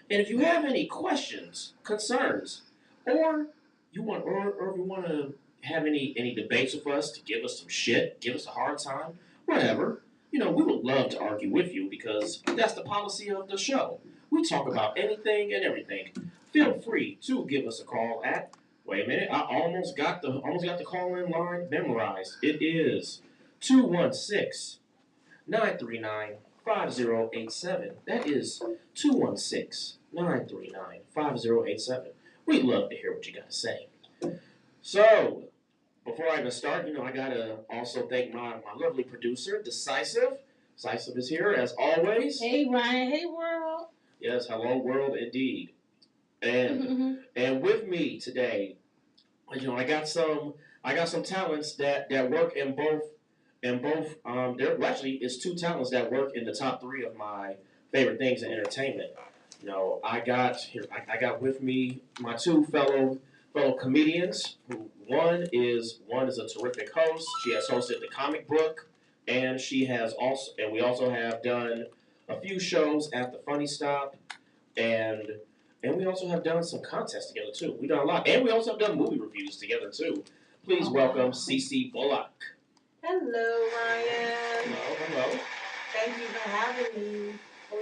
And if you have any questions, concerns, or you want, or if you want to have any debates with us to give us some shit, give us a hard time, whatever, we would love to argue with you because that's the policy of the show. We talk about anything and everything. Feel free to give us a call at. Wait a minute, I almost got the call in line memorized. It is 216-939-5087. That is 216-939-5087. We'd love to hear what you guys say. So, before I even start, I gotta also thank my lovely producer, Decisive. Decisive is here as always. Hey Ryan, hey world. Yes, hello world indeed. And and with me today, I got some talents that work in both actually it's two talents that work in the top three of my favorite things in entertainment. I got with me my two fellow comedians. One is a terrific host. She has hosted the comic book, and we also have done a few shows at the Funny Stop, and we also have done some contests together too. We've done a lot, and we also have done movie reviews together too. Please welcome CC Bullock. Hello, Ryan. Hello. Thank you for having me. No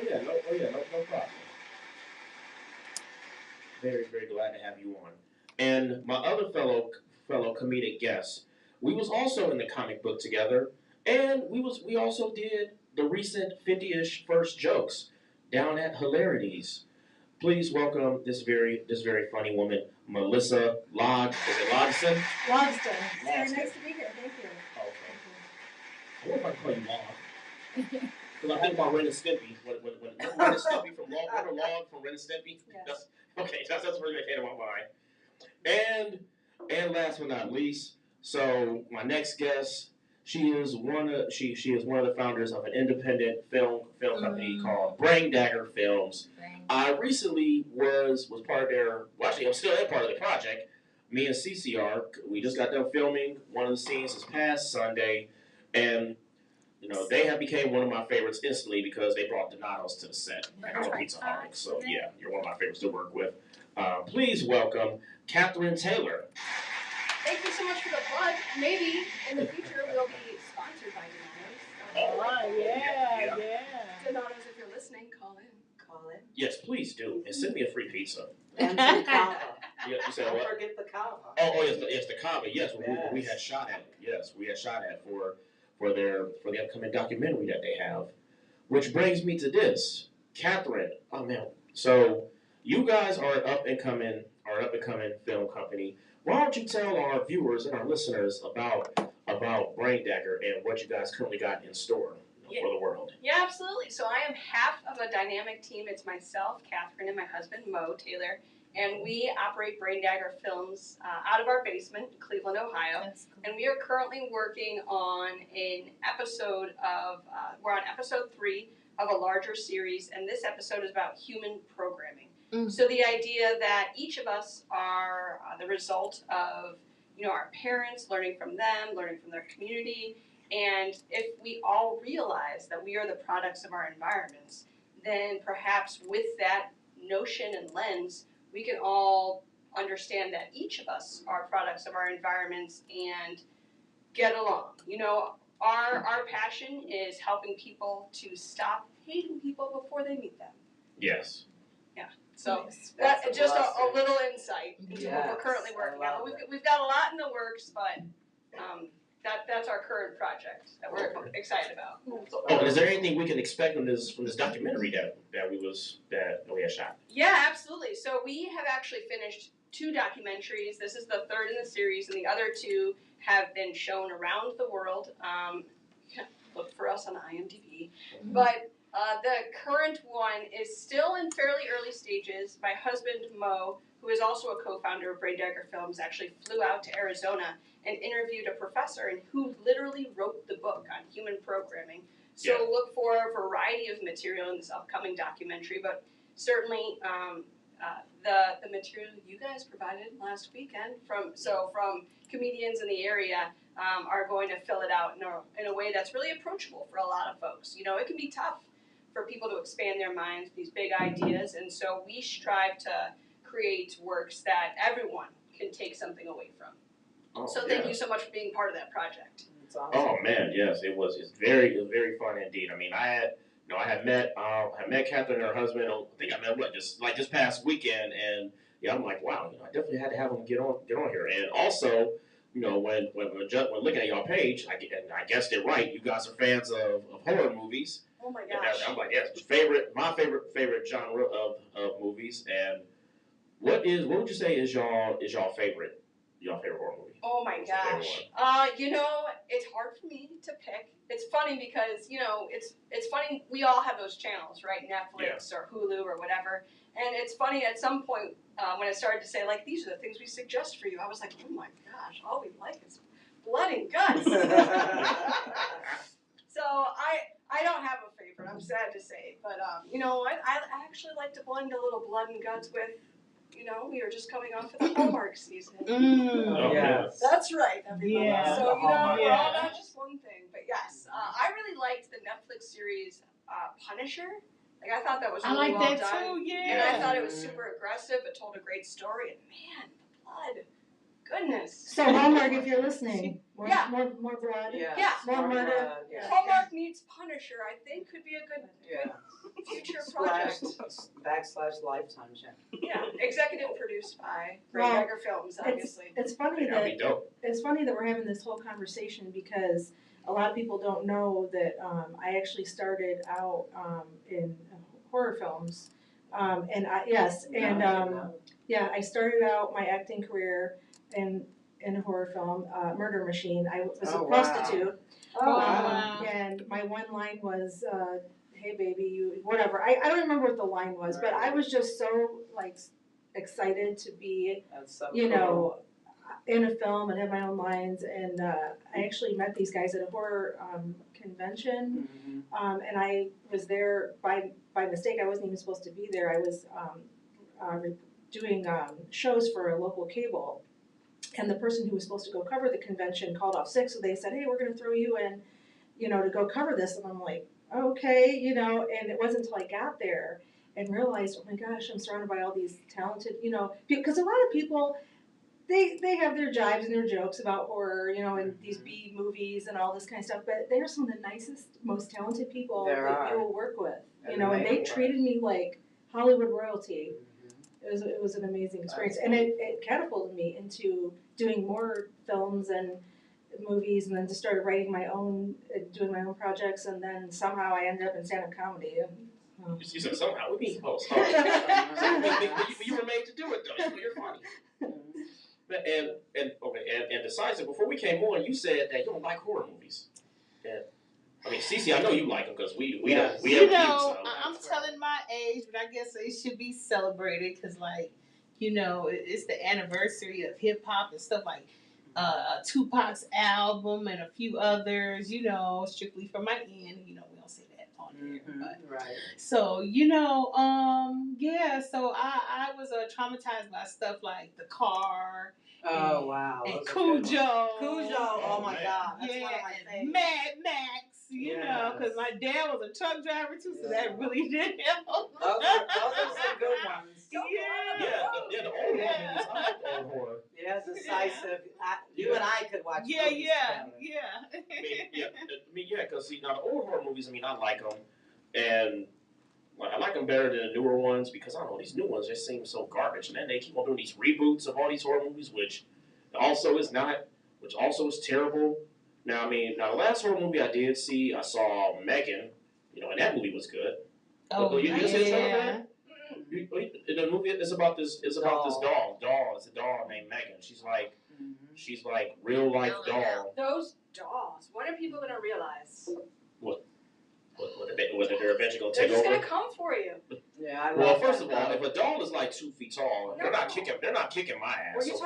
problem. Very, very glad to have you on. And my other fellow comedic guest, we was also in the comic book together, and we also did the recent 50-ish first jokes down at Hilarities. Please welcome this very funny woman, Melissa Logsdon. Is it Logsdon? Logsdon. Very nice to be here. Thank you. Okay. I wonder if I can call you Log. Because I think about Ren and Stimpy. When Ren and Stimpy from Log, remember Log from Ren and Stimpy? Yes. That's where that came to my mind. And last but not least, so my next guest, she is one of the founders of an independent film company called Brain Dagger Films. I recently was part of their. Well, actually, I'm still a part of the project. Me and CCR, we just got done filming one of the scenes this past Sunday, and they have became one of my favorites instantly because they brought Donatos to the set. And I'm a pizza holic, so yeah, you're one of my favorites to work with. Please welcome Kathryn Taylor. Thank you so much for the plug. Maybe in the future we'll be sponsored by Donatos. Oh, yeah. Donatos, if you're listening, call in. Yes, please do, and send me a free pizza. And some kava. Yeah, you said what? Don't forget the kava. Oh, yes, the kava. Yes, we had shot at. Yes, we had shot at for the upcoming documentary that they have. Which brings me to this, Kathryn. Oh man, so you guys are an up and coming film company. Why don't you tell our viewers and our listeners about Brain Dagger and what you guys currently got in store for the world? Yeah, absolutely. So I am half of a dynamic team. It's myself, Kathryn, and my husband, Mo Taylor. And we operate Brain Dagger Films out of our basement, Cleveland, Ohio. That's cool. And we are currently working on an episode of, we're on episode 3 of a larger series. And this episode is about human programming. So the idea that each of us are the result of, our parents, learning from them, learning from their community. And if we all realize that we are the products of our environments, then perhaps with that notion and lens, we can all understand that each of us are products of our environments and get along. Our passion is helping people to stop hating people before they meet them. Yes. Yeah. So Yes, that's just a blessing. little insight into what we're currently working on. We've got a lot in the works, but that's our current project that we're excited about. Oh, and is there anything we can expect from this documentary that we had shot? Yeah, absolutely. So we have actually finished 2 documentaries. This is the third in the series, and the other 2 have been shown around the world. Look for us on IMDb. But the current one is still in fairly early stages. My husband, Mo, who is also a co-founder of Brain Dagger Films, actually flew out to Arizona and interviewed a professor and who literally wrote the book on human programming. So look for a variety of material in this upcoming documentary, but certainly the material you guys provided last weekend from comedians in the area are going to fill it out in a way that's really approachable for a lot of folks. It can be tough for people to expand their minds, these big ideas, and so we strive to create works that everyone can take something away from. So thank you so much for being part of that project. Awesome. Oh man, yes, it's very fun indeed. I mean, I had met Kathryn and her husband. I think I met just this past weekend, and yeah, I'm like, wow, I definitely had to have them get on here. And also, when looking at y'all page, I guessed it right. You guys are fans of horror movies. Oh my gosh! I'm like, yes, my favorite genre of movies. And what would you say is y'all favorite horror movie? Oh my gosh. It's hard for me to pick. It's funny because, it's funny, we all have those channels, right? Netflix or Hulu or whatever. And it's funny, at some point, when I started to say, these are the things we suggest for you, I was like, oh my gosh, all we like is blood and guts. So I don't have a favorite, I'm sad to say. But you know what? I actually like to blend a little blood and guts with, we are just coming off of the Hallmark season. Oh, yes. That's right, everybody. Yeah. So, we're all not just one thing. But yes, I really liked the Netflix series Punisher. I thought that was really well done. Too, yeah. And I thought it was super aggressive, but told a great story. And man, the blood. Goodness. So Hallmark, if you're listening, more blood. Yeah. More murder. Hallmark meets Punisher, I think, could be a good future project. / Lifetime channel. Yeah, executive produced by Great Tiger Films, obviously. It's funny that we're having this whole conversation because a lot of people don't know that I actually started out in horror films, I started out my acting career in a horror film, Murder Machine. I was a prostitute. Wow. And my one line was, hey baby, you, whatever. I don't remember what the line was, but I was just so excited to be, cool. In a film and have my own lines. And I actually met these guys at a horror convention, and I was there by mistake. I wasn't even supposed to be there. I was doing shows for a local cable. And the person who was supposed to go cover the convention called off sick, so they said, hey, we're going to throw you in, to go cover this. And I'm like, okay, and it wasn't until I got there and realized, oh my gosh, I'm surrounded by all these talented, because a lot of people, they have their jibes and their jokes about horror, and these B movies and all this kind of stuff, but they're some of the nicest, most talented people that you will work with, and they treated me like Hollywood royalty. It was an amazing experience, and it catapulted me into doing more films and movies, and then just started writing doing my own projects, and then somehow I ended up in stand-up comedy. You said somehow. What do you mean? You were made to do it though. You're funny. And besides it, before we came on, you said that you don't like horror movies. And I mean, Cece, I know you like them because we have I'm telling my age, but I guess it should be celebrated because, it's the anniversary of hip hop and stuff like Tupac's album and a few others. Strictly from my end. We don't say that on here, but right. So So I was traumatized by stuff like The Car. Oh wow! And Cujo. Oh my God! That's one of my favorites. Mad Max. Because my dad was a truck driver too, so that really did help. Those are some good ones. The old movies. I like the old horror. Yeah, decisive. You and I could watch. Yeah. Because now the old horror movies. I like them, and I like them better than the newer ones because I don't know, these new ones just seem so garbage. And then they keep on doing these reboots of all these horror movies, which also is terrible. Now, the last horror movie I did see, I saw Megan, and that movie was good. You see that? The movie is about this doll. It's a doll named Megan. She's like real life doll. Those dolls. When are people gonna realize? Whether they're eventually going to take over. They're just going to come for you. Yeah, well, first of all, if a doll is like 2 feet tall, they're not kicking my ass. Were you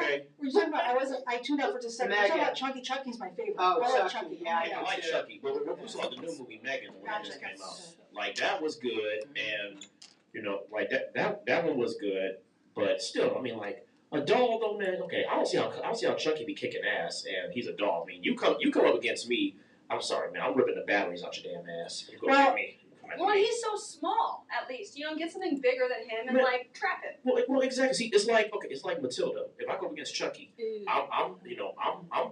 talking about? I tuned out for just a second. We're talking about Chucky. Chucky's my favorite. Oh, I like Chucky. Yeah, I like Chucky. But we're talking about the new movie Megan when it just came out. That was good, and that one was good. But still, a doll though, man. Okay, I don't see how Chucky be kicking ass, and he's a doll. You come up against me. I'm sorry, man. I'm ripping the batteries out your damn ass. You go at me. Well, he's so small, at least. You know, get something bigger than him and, like, trap it. Well, exactly. See, it's like Matilda. If I go up against Chucky, I'm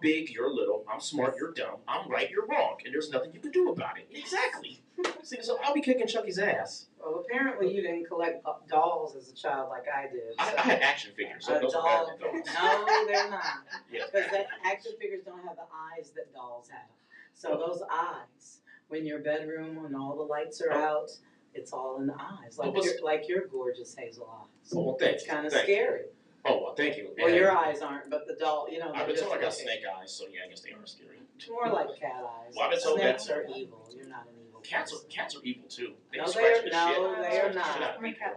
big, you're little. I'm smart, you're dumb. I'm right, you're wrong, and there's nothing you can do about it. Exactly. See, so I'll be kicking Chucky's ass. Well, apparently you didn't collect dolls as a child like I did. So. I had action figures, so those are better than dolls. No, they're not. Yes. Because the action figures don't have the eyes that dolls have. So those eyes, when your bedroom, when all the lights are out, it's all in the eyes, like your gorgeous hazel eyes. Oh, well, thank you. It's kind of scary. Oh, well, thank you. Well, your eyes aren't, but the doll, you know. I've been told I got snake eyes, so yeah, I guess they are scary. More like cat eyes. Well, I've been told Snakes that. are evil. You're not an evil. Cats are evil too. They No, scratch the they are shit not. out of people.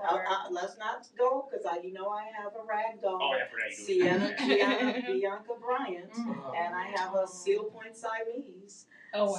Let's not go, because I have a rag doll. Oh, yeah, I forgot you do Sienna Bianca Bryant, and I have a Seal Point Siamese. Oh, wow.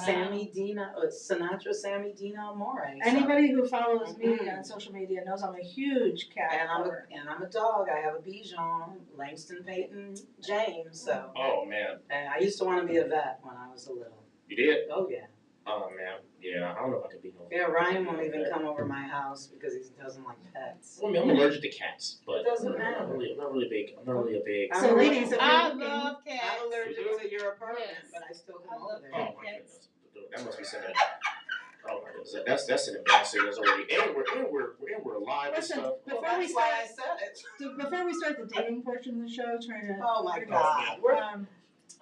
Sinatra Sammy Dina Amore. Anybody who follows me on social media knows I'm a huge cat lover. And I'm a dog. I have a Bichon, Langston Peyton James. So. Oh man. And I used to want to be a vet when I was a little. You did? Oh yeah. Oh man. Yeah. I don't know if I could be no. Yeah, Ryan won't even come over my house because he doesn't like pets. Well, I mean, I'm allergic to cats, but it doesn't matter. I'm not really a big. So, ladies, I love cats. I'm allergic to your apartment, but I still come over there. Oh my goodness. That must be something. Oh my goodness, that's an embarrassing news already. And we're live and Listen, stuff. before we Why start, I said it. before we start the dating portion of the show, trying to. Oh my God.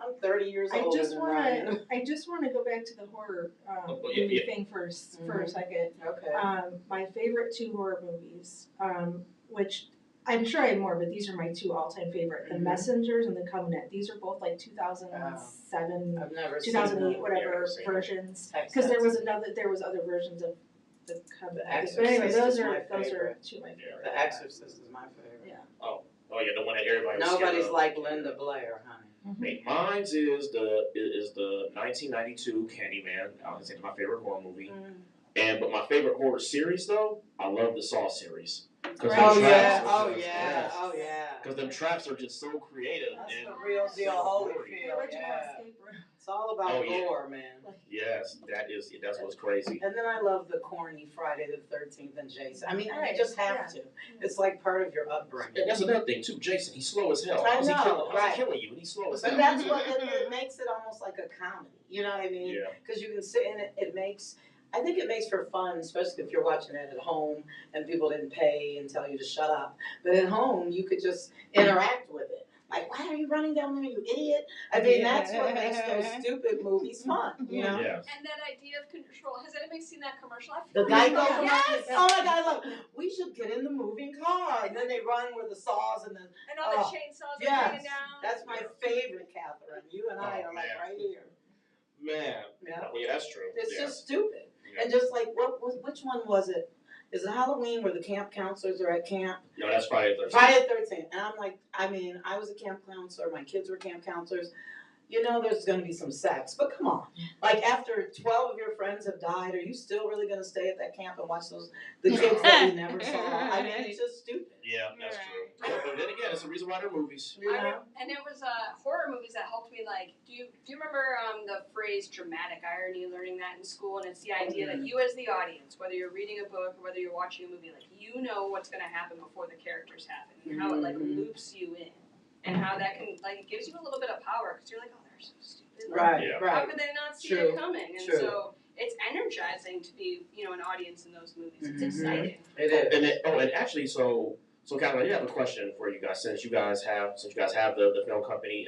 I'm 30 years old. I just want to go back to the horror movie thing for a second. Okay. My favorite 2 horror movies, which I'm sure I have more, but these are my 2 all-time favorite: The Messengers and The Covenant. These are both like 2007, I've never 2008, whatever versions. Because there was other versions of The Covenant. But anyway, those are 2 of my favorites. The Exorcist is my favorite. Yeah. Oh yeah, the one that everybody was Nobody's scared of. like Linda Blair, honey. Mine's is the 1992 Candyman. I would say it's my favorite horror movie. But my favorite horror series though, I love the Saw series. Oh yeah. Because them traps are just so creative. That's and the real deal, Holyfield. Yeah. It's all about gore, man. Yes, that's what's crazy. And then I love the corny Friday the 13th and Jason. I mean, you just have to. It's like part of your upbringing. And that's another thing too. Jason, he's slow as hell. How's he killing you? And he's slow as hell. But that's what it makes it almost like a comedy. You know what I mean? Yeah. Because you can sit in it. I think it makes for fun, especially if you're watching it at home and people didn't pay and tell you to shut up. But at home, you could just interact with it. Like, why are you running down there, you idiot? I mean, that's what makes those stupid movies fun, you know? Yes. And that idea of control. Has anybody seen that commercial? The Geico commercial? Yes! Oh my God, look, we should get in the moving car. And then they run with the saws and then. And all the chainsaws are hanging down. That's my favorite, Kathryn. You and I are like right here. Man. Yeah. Well, yeah, that's true. It's just stupid. Yeah. And just like, which one was it? Is it Halloween where the camp counselors are at camp? No, that's Friday the 13th. Friday the 13th. And I'm like, I was a camp counselor. My kids were camp counselors. You know there's going to be some sex. But come on. Like, after 12 of your friends have died, are you still really going to stay at that camp and watch the kids that we never saw? I mean, it's just stupid. Yeah, that's true. But then again, it's the reason why they're movies. And it was horror movies that helped me, like, do you remember the phrase dramatic irony, learning that in school? And it's the idea that you as the audience, whether you're reading a book or whether you're watching a movie, like, you know what's going to happen before the characters happen and how it, like, loops you in. And how that can, like, it gives you a little bit of power because you're like, oh, they're so stupid. Like, how could they not see it coming? And so it's energizing to be, an audience in those movies. It's exciting. It is. And actually, so Kathryn, I do have a question for you guys. Since you guys have the film company,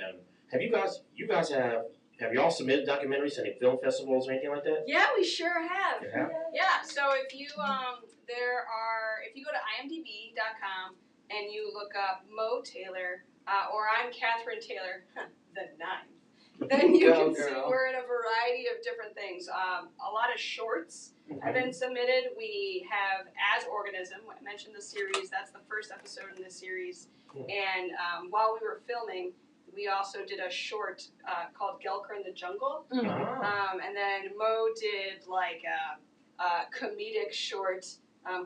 have you all submitted documentaries to any film festivals or anything like that? Yeah, we sure have. You have? Yeah. So if you if you go to imdb.com and you look up Mo Taylor or I'm Kathryn Taylor, the ninth, then you can see we're in a variety of different things. A lot of shorts have been submitted. We have As Organism. I mentioned the series. That's the first episode in this series. Cool. And while we were filming, we also did a short called Gelker in the Jungle. And then Mo did like a comedic short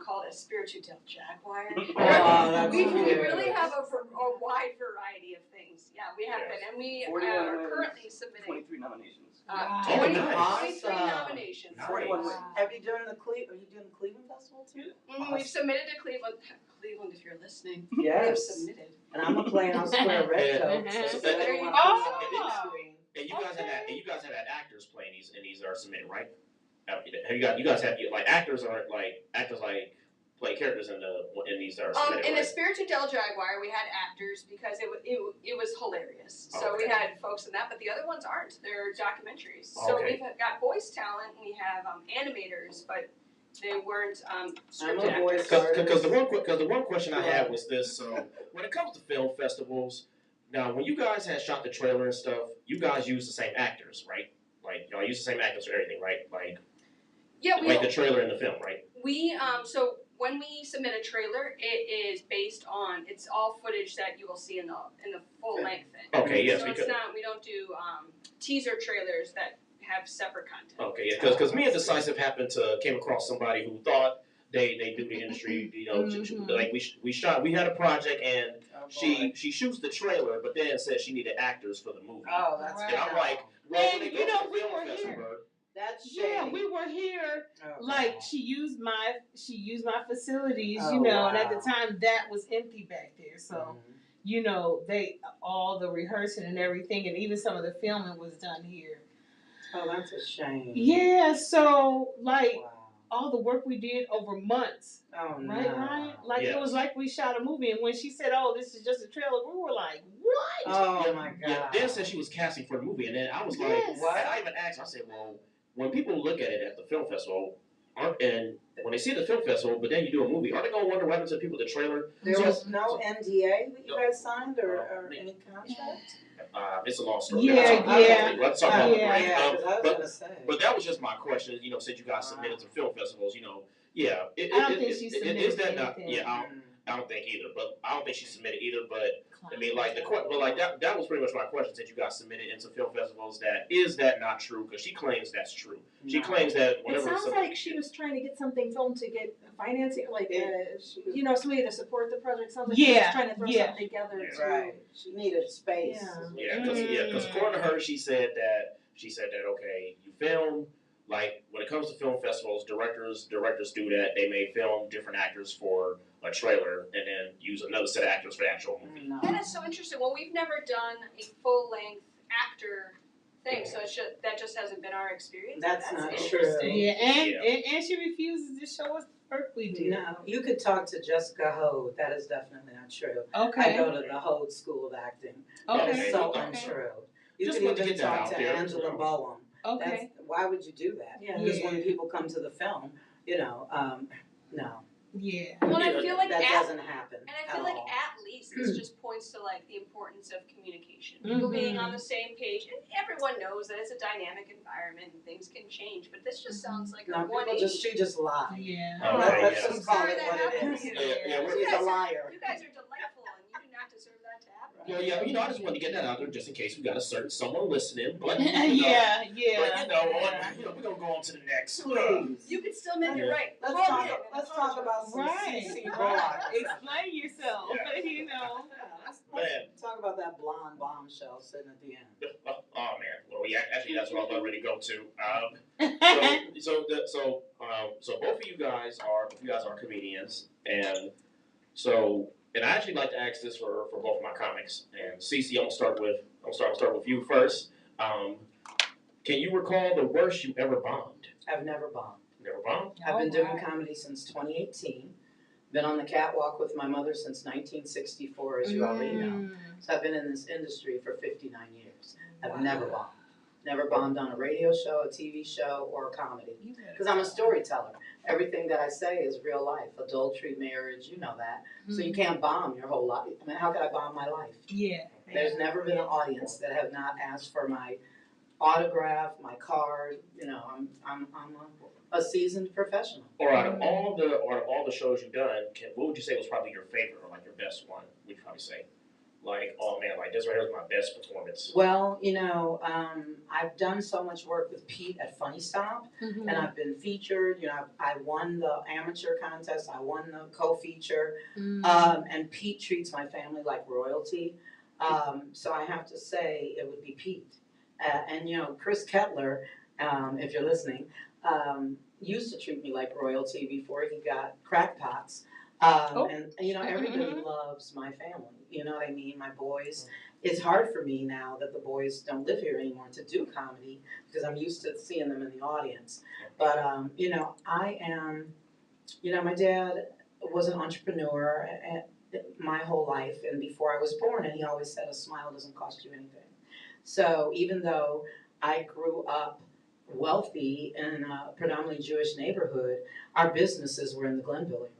called Espiritu del Jaguar. We really have a wide variety of things. Yeah, we have been. And we are currently submitting 23 nominations. Wow. 23 Awesome. nominations. Nice. Have you done are you doing the Cleveland Festival too? We've submitted to Cleveland. Cleveland, if you're listening, Yes. we've submitted. And I'm a Playhouse Square Red Coat. So there you go. And you guys have had actors playing these, and these are submitted, right? Have you guys have actors play characters in these are submitted, In right? the Spirited Del Jaguar, we had actors because it was hilarious. So we Okay. had folks in that, but the other ones aren't. They're documentaries. So Okay. we've got voice talent, and we have animators, but they weren't I'm scripted a voice actors. artist. Because the one question I had was this: so when it comes to film festivals, now when you guys had shot the trailer and stuff, you guys use the same actors, right? Like y'all use the same actors for everything, right? Yeah, Like the trailer and the film, right? So when we submit a trailer, it is based on it's all footage that you will see in the full length thing. Okay, yes, So because it's not we don't do teaser trailers that have separate content. okay, yeah, because me and Decisive came across somebody who thought they do the industry, like we had a project and she shoots the trailer, but then said she needed actors for the movie. Oh, that's Right. And I'm like, well, And when they you go know, to the we film were festival, here. That's Yeah, shady. we were here. Oh, Like God. she used my facilities, Oh, and at the wow. time that was empty back there. So, they all the rehearsing and everything, and even some of the filming was done here. Oh, that's a shame. Yeah, so Wow. all the work we did over months, Oh, right, no. Ryan? Like Yes. it was like we shot a movie, and when she said, "Oh, this is just a trailer," we were like, "What?" Oh, my God. Yeah, Dan said she was casting for the movie, and then I was like, Yes. what? And I even asked, I said, well, when people look at it at the film festival, and when they see the film festival, but then you do a movie, are they going to wonder what happened to people the trailer? There was no NDA that you guys signed or No. any contract? It's a long story. Yeah, yeah. Let's talk about the Yeah. break. Yeah, because I was going to say. But that was just my question, since you guys submitted to film festivals, yeah. I don't think she submitted Is that not, anything. yeah, I don't think either, but I don't think she submitted either, but I mean, that was pretty much my question since you guys submitted into film festivals. Is that not true? Because she claims that's true. She No. claims that It whenever sounds like she was trying to get something filmed to get financing, somebody to support the project. Sounds like she was trying to throw something together. Yeah. To, Right. She needed space. Yeah. because according to her, she said that okay, you film. Like when it comes to film festivals, directors do that. They may film different actors for a trailer and then use another set of actors for the actual movie. No. That is so interesting. Well, we've never done a full length actor thing, so that just hasn't been our experience. That's not interesting. true. Yeah, and she refuses to show us the work we did. No, you could talk to Jessica Hode. That is definitely not true. Okay. I go to the Hode School of Acting. Okay. It's so Okay. untrue. You Just could wanted to even get that talk out to there. Angela Boehm. Okay. Why would you do that? Yeah. Because when people come to the film, no, Yeah. Well, I feel like that doesn't happen. And I feel like at least this just points to the importance of communication. People being on the same page, and everyone knows that it's a dynamic environment and things can change. But this just sounds like a 180. She just lied. Yeah. Oh, Let's yeah. just call Sorry it that what happened it to is. you. Yeah, She's a liar. You guys are delightful, and you do not deserve that to happen. Well, yeah, I just wanted to get that out there just in case we got a certain someone listening. But Yeah. but we're gonna go on to the next. Please. You could still make it right. Let's Call me talk and about some Right. CC Bullock. Explain yourself. Let's talk about that blonde bombshell sitting at the end. Oh man, well, yeah, actually, that's what I was about ready to go to. So both of you guys are comedians, and I actually like to ask this for both of my comics. And Cece, I'm gonna start with you first. Can you recall the worst you ever bombed? I've never bombed. Never bombed? I've been doing comedy since 2018. Been on the catwalk with my mother since 1964, as you already know. So I've been in this industry for 59 years. I've never bombed. Never bombed on a radio show, a TV show, or a comedy. Because I'm a storyteller. Everything that I say is real life. Adultery, marriage, you know that. So you can't bomb your whole life. I mean, how could I bomb my life? Yeah. There's never been an audience that have not asked for my autograph, my card. I'm a seasoned professional. Or out of all the shows you've done, what would you say was probably your favorite or your best one? Would you probably say? Oh man, this right here is my best performance. Well, I've done so much work with Pete at Funny Stop, and I've been featured. I won the amateur contest. I won the co-feature, and Pete treats my family like royalty. So I have to say it would be Pete. And Chris Kettler, if you're listening, used to treat me like royalty before he got crackpots. And everybody loves my family. You know what I mean? My boys. It's hard for me now that the boys don't live here anymore to do comedy because I'm used to seeing them in the audience. But I am. My dad was an entrepreneur my whole life, and before I was born, and he always said, "A smile doesn't cost you anything." So even though I grew up wealthy in a predominantly Jewish neighborhood, our businesses were in the Glenville area.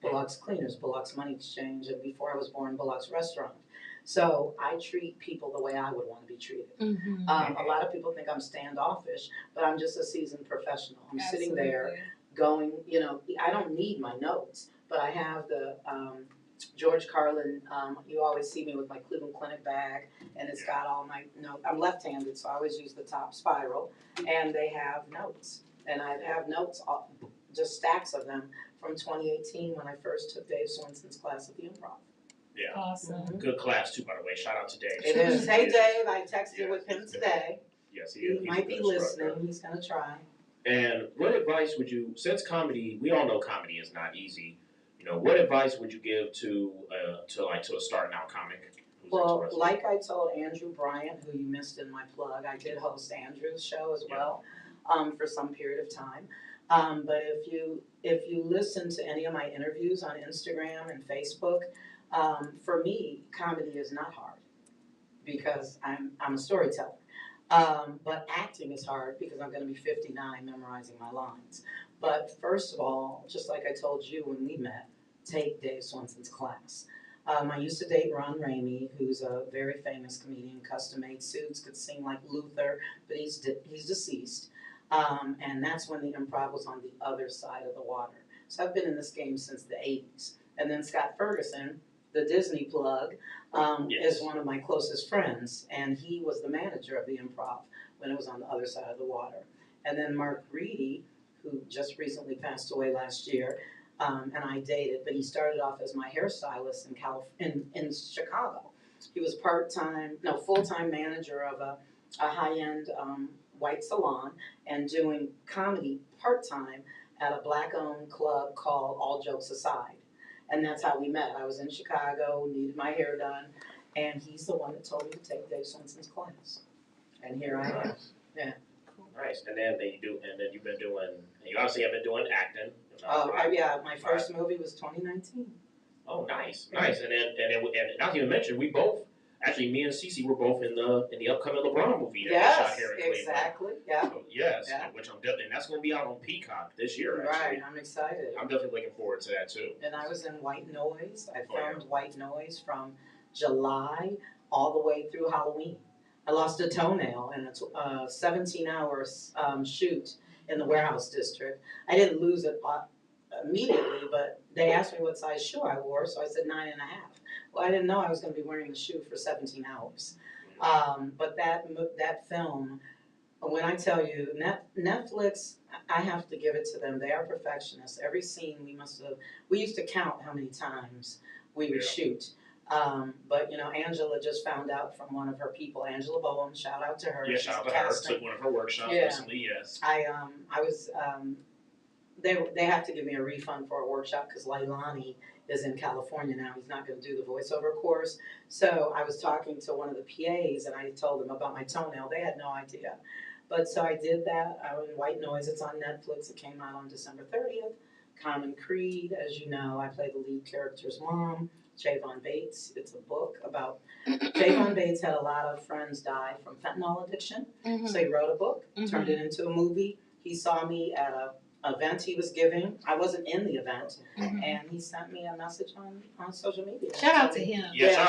Bullock's Cleaners, Bullock's Money Exchange, and before I was born, Bullock's Restaurant. So I treat people the way I would want to be treated. A lot of people think I'm standoffish, but I'm just a seasoned professional. I'm sitting there going, I don't need my notes, but I have the George Carlin, you always see me with my Cleveland Clinic bag, and it's got all my notes. I'm left-handed, so I always use the top spiral, and they have notes. And I have notes, just stacks of them, from 2018 when I first took Dave Swenson's class at the Improv. Yeah. Awesome. Good class, too, by the way. Shout out to Dave. It is. Hey, Dave, I texted with him today. Yes, he He might be listening. He's going to try. And what advice would you, since comedy, we all know comedy is not easy, what advice would you give to a starting out comic? Well, like I told Andrew Bryant, who you missed in my plug, I did host Andrew's show as well for some period of time. But if you listen to any of my interviews on Instagram and Facebook, for me, comedy is not hard because I'm a storyteller. But acting is hard because I'm going to be 59 memorizing my lines. But first of all, just like I told you when we met, take Dave Swenson's class. I used to date Ron Ramey, who's a very famous comedian, custom-made suits, could sing like Luther, but he's deceased. And that's when the improv was on the other side of the water. So I've been in this game since the 80s. And then Scott Ferguson, the Disney plug, is one of my closest friends, and he was the manager of the Improv when it was on the other side of the water. And then Mark Reedy, who just recently passed away last year, and I dated, but he started off as my hairstylist in Chicago. He was full-time manager of a high-end white salon and doing comedy part-time at a black-owned club called All Jokes Aside. And that's how we met. I was in Chicago, needed my hair done, and he's the one that told me to take Dave Swenson's class. And here I am. Yeah. Nice. And then you've been doing. You obviously have been doing acting. My first movie was 2019. Oh, nice. And not to even mention, we both. Actually, me and Cece were both in the upcoming LeBron movie that we shot here in Cleveland. Exactly. Yeah. So, which I'm definitely, and that's going to be out on Peacock this year. Actually. Right. I'm excited. I'm definitely looking forward to that too. And I was in White Noise. I filmed White Noise from July all the way through Halloween. I lost a toenail in a 17-hour shoot in the warehouse district. I didn't lose it immediately, but they asked me what size shoe I wore, so I said 9.5. Well, I didn't know I was going to be wearing the shoe for 17 hours. But that film, when I tell you, Netflix, I have to give it to them. They are perfectionists. Every scene we used to count how many times we would shoot. But Angela just found out from one of her people, Angela Bowen, shout out to her. Yeah, shout out to her. Took one of her workshops recently, yes. I was, they have to give me a refund for a workshop because Leilani is in California now. He's not going to do the voiceover course. So I was talking to one of the PAs and I told them about my toenail. They had no idea. But so I did that. I was in White Noise. It's on Netflix. It came out on December 30th. Common Creed, as you know, I play the lead character's mom, Javon Bates. It's a book about Javon Bates had a lot of friends die from fentanyl addiction. So he wrote a book, turned it into a movie. He saw me at a event he was giving. I wasn't in the event, and he sent me a message on social media. Shout out to him. Yeah,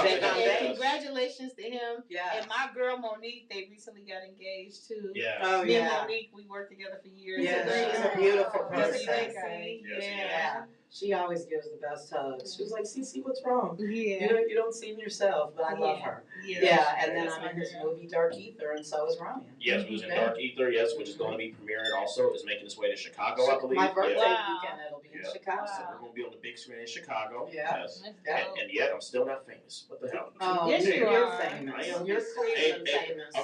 congratulations to him. Yeah. And my girl Monique, they recently got engaged too. Yeah. Oh, Me yeah. and Monique, we worked together for years. Yeah, Great she's a girl. beautiful Yes, person. Yeah. She always gives the best hugs. She was like, Cece, what's wrong? Yeah. You don't seem yourself, but I love her. Yeah. And then I'm in his movie Dark Ether, and so is Ryan. Yes, who's in Dark Ether, yes, which is going to be premiering also, is making its way to Chicago, I believe. My birthday Wow. weekend, it'll be Yeah. Chicago. So we're gonna be on the big screen in Chicago. Yeah. Yes. Let's Yeah. go. And yet I'm still not famous. What the hell? Oh, Yes, you you're are. famous. I am. You're Cleveland Hey, famous.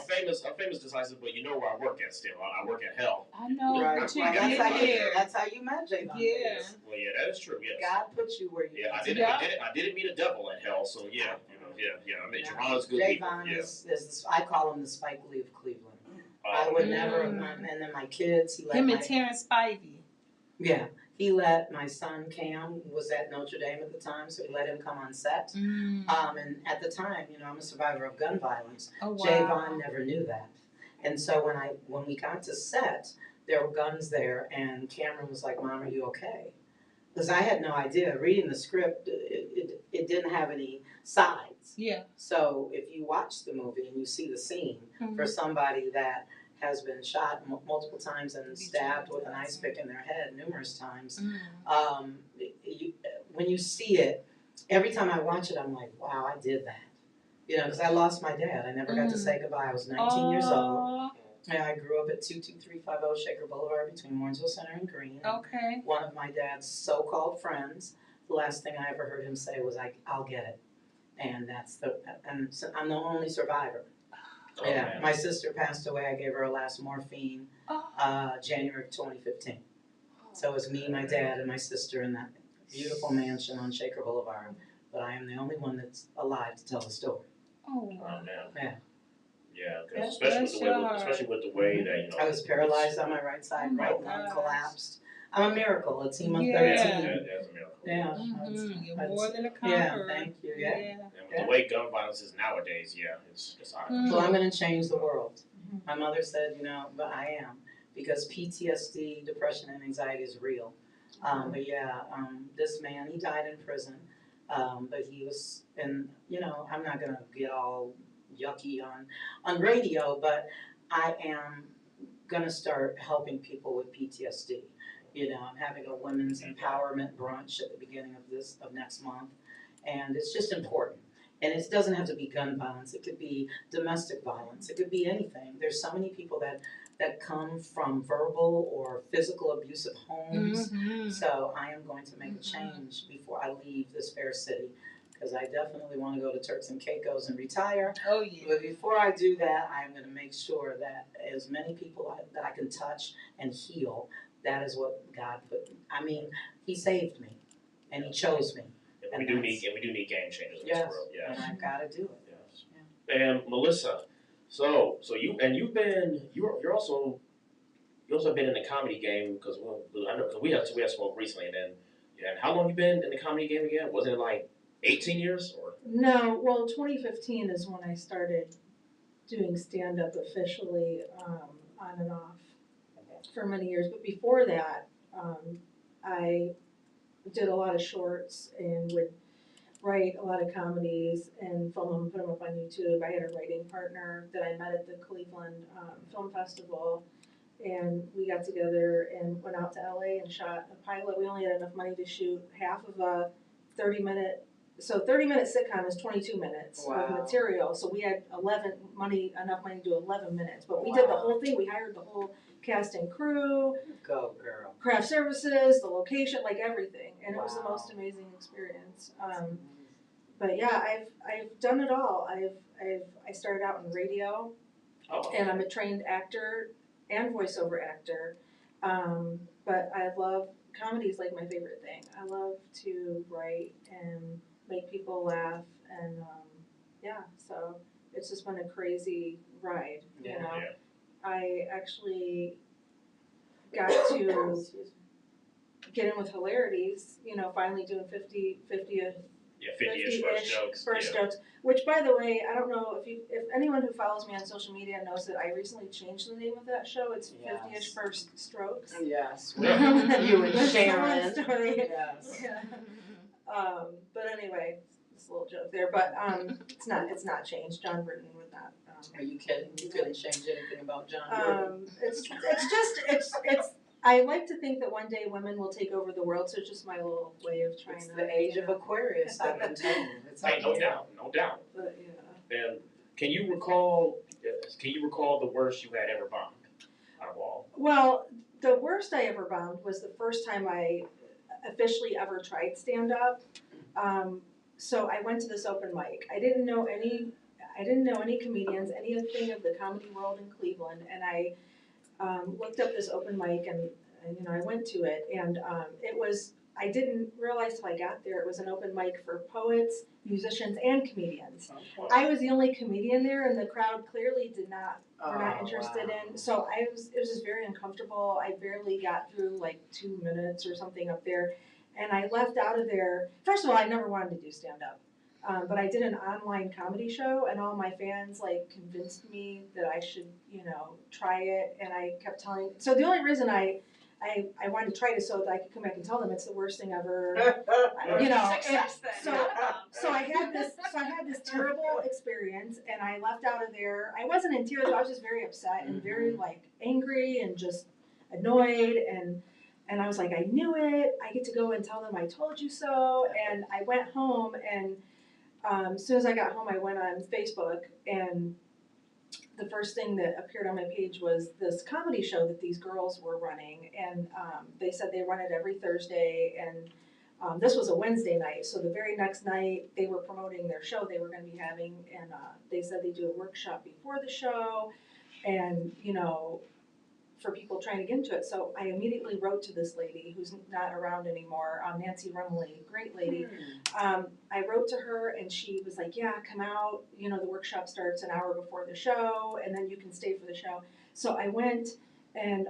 I'm famous decisive, but you know where I work at still. I work at Hell. I know, Right. but you Well, get there. that's how you met Javon. Yeah. Well, yeah, that is true. Yes. God put you where you Yeah, I need to didn't. be. Yeah. I didn't meet a devil at Hell, so yeah, I met Yeah. Javon's good people. Javon Yeah. is I call him the Spike Lee of Cleveland. I would never have Mm. and then my kids, he let Him my and Terrence Spivey. yeah, he let my son Cam was at Notre Dame at the time, so he let him come on set. Mm. And at the time, I'm a survivor of gun violence. Oh wow. Javon never knew that, and so when we got to set, there were guns there, and Cameron was like, "Mom, are you okay?" Because I had no idea. Reading the script, it didn't have any sides. Yeah. So if you watch the movie and you see the scene Mhm. for somebody that has been shot multiple times and stabbed with an ice pick in their head numerous times, Mm. when you see it, every time I watch it, I'm like, wow, I did that. Because I lost my dad. I never got to say goodbye. I was 19 years old. Aw. And I grew up at 22350 Shaker Boulevard between Warrensville Center and Green. Okay. One of my dad's so-called friends, the last thing I ever heard him say was, I'll get it. And so I'm the only survivor. Oh, Yeah, man. my sister passed away. I gave her her last morphine, Oh. January of 2015. So it was me, my dad, and my sister in that beautiful mansion on Shaker Boulevard. But I am the only one that's alive to tell the story. Oh. Oh man. Yeah. Yeah, Yeah. especially with the way that I was paralyzed on my right side, Oh my right lung gosh. collapsed. I'm a miracle. A team of Yeah. 13. That's a miracle. Yeah. Mhm. You're That's- more than a Yeah, conqueror. thank you. Yeah. And with the way gun violence is nowadays, it's hard. Mm. Well, I'm going to change the world. My mother said, but I am, because PTSD, depression, and anxiety is real. But yeah, this man, he died in prison, but he was, and I'm not going to get all yucky on radio, but I am going to start helping people with PTSD. I'm having a women's empowerment brunch at the beginning of next month, and it's just important. And it doesn't have to be gun violence. It could be domestic violence. It could be anything. There's so many people that come from verbal or physical abusive homes. Mhm. So I am going to make a change before I leave this fair city, because I definitely want to go to Turks and Caicos and retire. Oh yeah. But before I do that, I am going to make sure that as many people that I can touch and heal, that is what God put. He saved me, and He chose me. And we do need game changers in this Yes, world. Yes. and I've got to do it. Yes. And Melissa, so you're also been in the comedy game, because I know, because we have spoke recently, and how long you been in the comedy game again? Wasn't it like 18 years or? No, well, 2015 is when I started doing stand-up officially, on and off for many years. But before that, I did a lot of shorts and would write a lot of comedies and film them, put them up on YouTube. I had a writing partner that I met at the Cleveland Film Festival, and we got together and went out to LA and shot a pilot. We only had enough money to shoot half of a 30-minute. So 30-minute sitcom is 22 minutes of material. So we had enough money to do 11 minutes. But we did the whole thing. We hired the whole cast and crew. Go, girl. Craft services, the location, like everything. And it was the most amazing experience. But yeah, I've done it all. I started out in radio, and I'm a trained actor and voiceover actor. But I love comedy's like my favorite thing. I love to write and make people laugh, and so it's just been a crazy ride. I actually got to get in with Hilarities, finally doing 50-ish first jokes, which, by the way, I don't know if anyone who follows me on social media knows that I recently changed the name of that show. It's 50-ish First Strokes. Yes. You and Sharon. Yes. Yeah. But anyway, it's a little joke there, but it's not changed. John Burton would not. Are you kidding? You couldn't change anything about John Burton. It's I like to think that one day women will take over the world, so it's just my little way of trying It's to. the age of Aquarius, I've been told. Hey, no doubt. But, And can you recall the worst you had ever bombed out of all? Well, the worst I ever bombed was the first time officially ever tried stand-up. So I went to this open mic. I didn't know any comedians, anything of the comedy world in Cleveland, and I looked up this open mic, and I went to it, and I didn't realize till I got there it was an open mic for poets, musicians, and comedians. Okay. I was the only comedian there, and the crowd clearly were not interested wow. in. So it was just very uncomfortable. I barely got through like 2 minutes or something up there, and I left out of there. First of all, I never wanted to do stand up. But I did an online comedy show, and all my fans like convinced me that I should, try it. And I kept telling. So the only reason I wanted to try it so that I could come back and tell them it's the worst thing ever. Success then. So I had this terrible experience, and I left out of there. I wasn't in tears. I was just very upset and very like angry and just annoyed and I was like, I knew it. I get to go and tell them I told you so. And I went home, and as soon as I got home, I went on Facebook, and the first thing that appeared on my page was this comedy show that these girls were running, and they said they run it every Thursday, and this was a Wednesday night, so the very next night they were promoting their show they were going to be having, and they said they do a workshop before the show, and for people trying to get into it. So I immediately wrote to this lady who's not around anymore, Nancy Rumley, great lady. I wrote to her, and she was like, yeah, come out. The workshop starts an hour before the show, and then you can stay for the show. So I went, and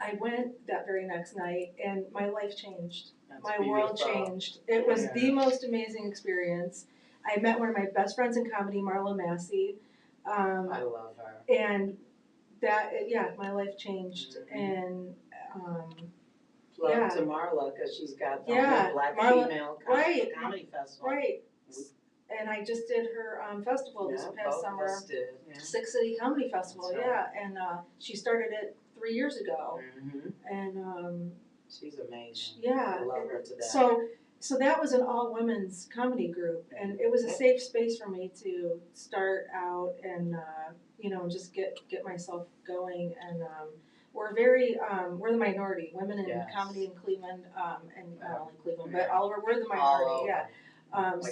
I went that very next night, and my life changed. My world changed. It was the most amazing experience. I met one of my best friends in comedy, Marla Massey. I love her. And my life changed, and Plug to Marla, because she's got the Black Marla, Female Comedy Festival. Right. And I just did her festival this past summer, did, Six City Comedy Festival. Right. And she started it 3 years ago, and she's amazing. Yeah, I love her to death. So that was an all-women's comedy group, and it was a safe space for me to start out and just get myself going. And we're the minority, women in comedy in Cleveland, and not only Cleveland, but all over. We're the minority,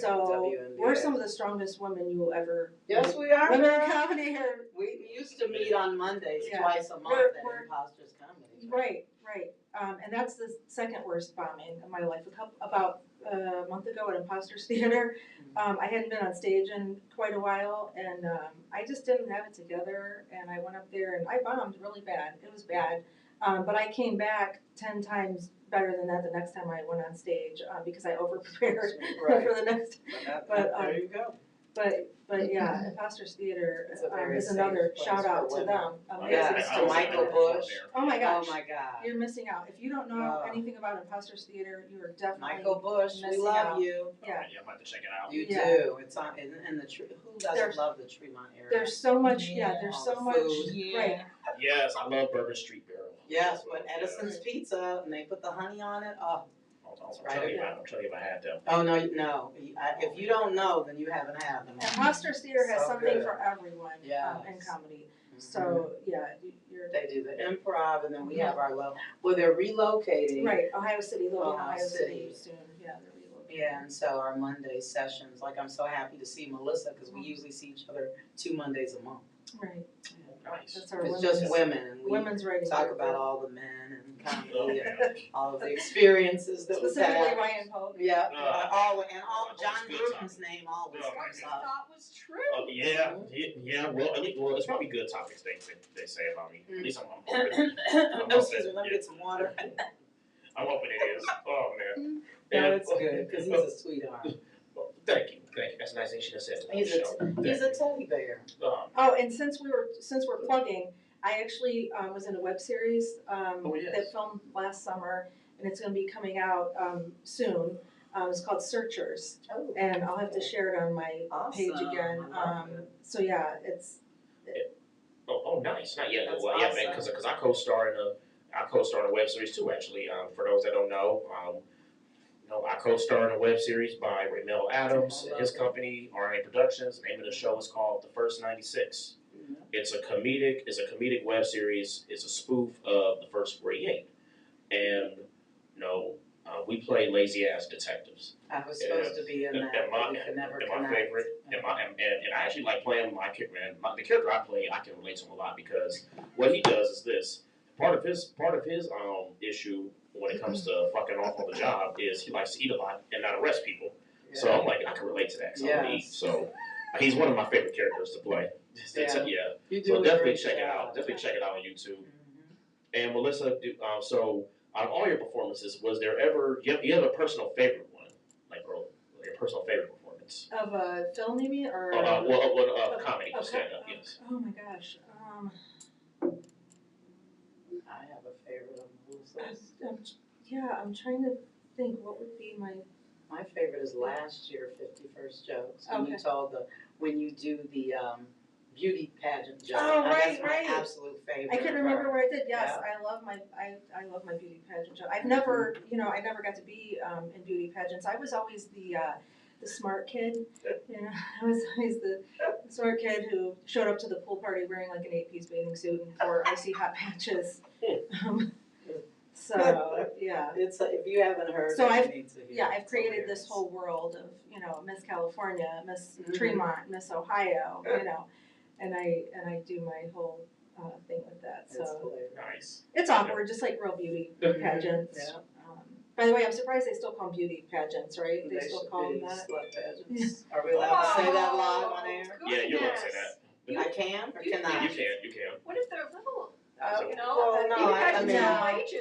so we're some of the strongest women you will ever. Yes, we are. Women in comedy here. We used to meet on Mondays twice a month at Imposters Comedy. Right. And that's the second worst bombing of my life. About a month ago at Imposters Theater, I hadn't been on stage in quite a while, and I just didn't have it together. And I went up there and I bombed really bad. It was bad, but I came back 10 times better than that the next time I went on stage because I over-prepared for the next. But there you go. But yeah, Imposters Theater is another shout out to them. To Michael Bush. Oh my gosh. Oh my God. You're missing out. If you don't know anything about Imposters Theater, you are definitely Michael Bush. We love you. Yeah. I'm about to check it out. You do. It's on in the who doesn't love the Tremont area? There's so much. There's so much. Right. Yes, I love Bourbon Street Barrel. Yes, but Edison's Pizza, and they put the honey on it. Oh. I'll tell you if I had them. Oh, no. If you don't know, then you haven't had them. Imposters Theater has something for everyone in comedy. So, they do the improv, and then we have our they're relocating. Right, Ohio City, Ohio City soon. Yeah, they're relocating. Yeah, and so our Monday sessions, I'm so happy to see Melissa, because we usually see each other 2 Mondays a month. Right. Nice. It's just women, and we women's writing talk about all the men and comedy and all of the experiences that we've had. Specifically Ryan Polk. Yeah, all John Gruden's name always comes up. Thought was true. Yeah. Well, it's probably good topics they say about me. At least I'm hoping. Excuse me, let me get some water. I'm hoping it is. Oh man. No, it's good because he's a sweetheart. Well, thank you. That's a nice thing she just said. He's a teddy bear. Oh, and since we're plugging, I actually was in a web series that filmed last summer, and it's going to be coming out soon. It's called Searchers, and I'll have to share it on my page again. So yeah, it's. Oh, nice. Not yet. That's Yeah, because I co-star in a web series too. Actually, for those that don't know. I co-star in a web series by Ramel Adams and his company, R.A.P Productions. The name of the show is called The First 96. It's a comedic web series. It's a spoof of The First 48. And we play lazy ass detectives. I was supposed to be in that, but we could never connect. My favorite, and I actually like playing my character. The character I play, I can relate to him a lot because what he does is this. Part of his issue when it comes to fucking off on the job is he likes to eat a lot and not arrest people. Yeah. So I'm like, I can relate to that because I want to eat. So he's one of my favorite characters to play. You do so definitely check it out. Definitely check it out on YouTube. Mm-hmm. And Melissa, so out of all your performances, was there ever you have a personal favorite one, like your personal favorite performance of a film, you mean, or comedy, stand up? Yes. Oh my gosh. I have a favorite of Melissa's. I'm trying to think what would be my. My favorite is last year, 51st Jokes. When you do the beauty pageant joke. Oh, that's my absolute favorite. I can remember where I did. Yes, yeah. I love my beauty pageant joke. I've never, I never got to be in beauty pageants. I was always the smart kid. I was always the smart kid who showed up to the pool party wearing like an 8-piece bathing suit and 4 icy hot patches. So yeah, it's if you haven't heard. So I've created this whole world of Miss California, Miss Tremont, Miss Ohio, and I do my whole thing with that. So nice. It's awkward, just like real beauty pageants. Yeah. By the way, I'm surprised they still call them beauty pageants, right? They still call them that. Slut pageants. Are we allowed to say that live on air? Yeah, you're allowed to say that. I can or you cannot? You can. What if they're little?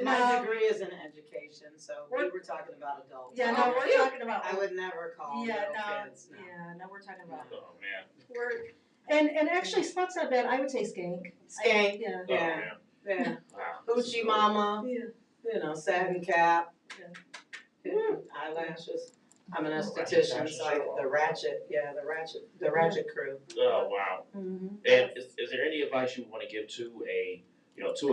My degree is in education, so we were talking about adults. Yeah, no, we're talking about. I would never call little kids. No. Yeah, no, we're talking about. Oh man. And actually, slut's not bad. I would say skank. Skank. Yeah. Wow. Hoochie mama. Yeah. Satin cap. Yeah. Eyelashes. I'm an esthetician, so the ratchet crew. Oh wow! Mm-hmm. And is there any advice you want to give to a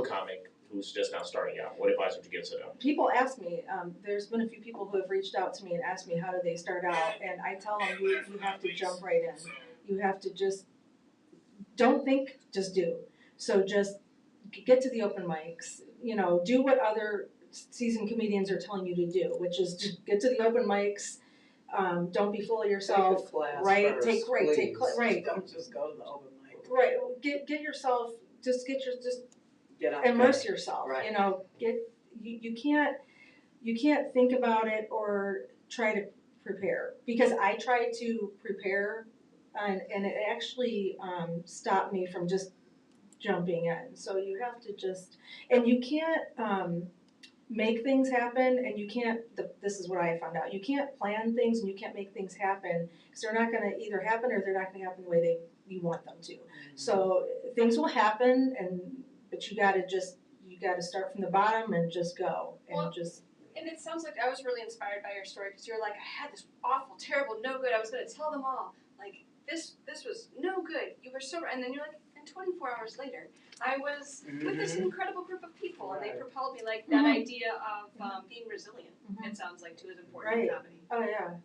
comic who's just now starting out? What advice would you give to them? People ask me. There's been a few people who have reached out to me and asked me how do they start out, and I tell them you have to jump right in. You have to just don't think, just do. So just get to the open mics. Do what other seasoned comedians are telling you to do, which is to get to the open mics. Don't be full of yourself. Take a class right? First, take right. Don't just go to the open mic. Right. Get yourself. Just get out immerse there. yourself. Right. You can't think about it or try to prepare, because I tried to prepare and it actually stopped me from just jumping in. So you have to you can't make things happen, and you can't, this is what I found out, you can't plan things and you can't make things happen because they're not going to either happen or they're not going to happen the way you want them to. Mm-hmm. So things will happen, but you got to start from the bottom and just go And it sounds like I was really inspired by your story, because you're like, I had this awful, terrible, no good, I was going to tell them all, like, this was no good, you were so, and then you're like, and 24 hours later, I was with this incredible group of people, and they propelled me, like, that idea of being resilient, it sounds like, too, is important in comedy. Oh, yeah.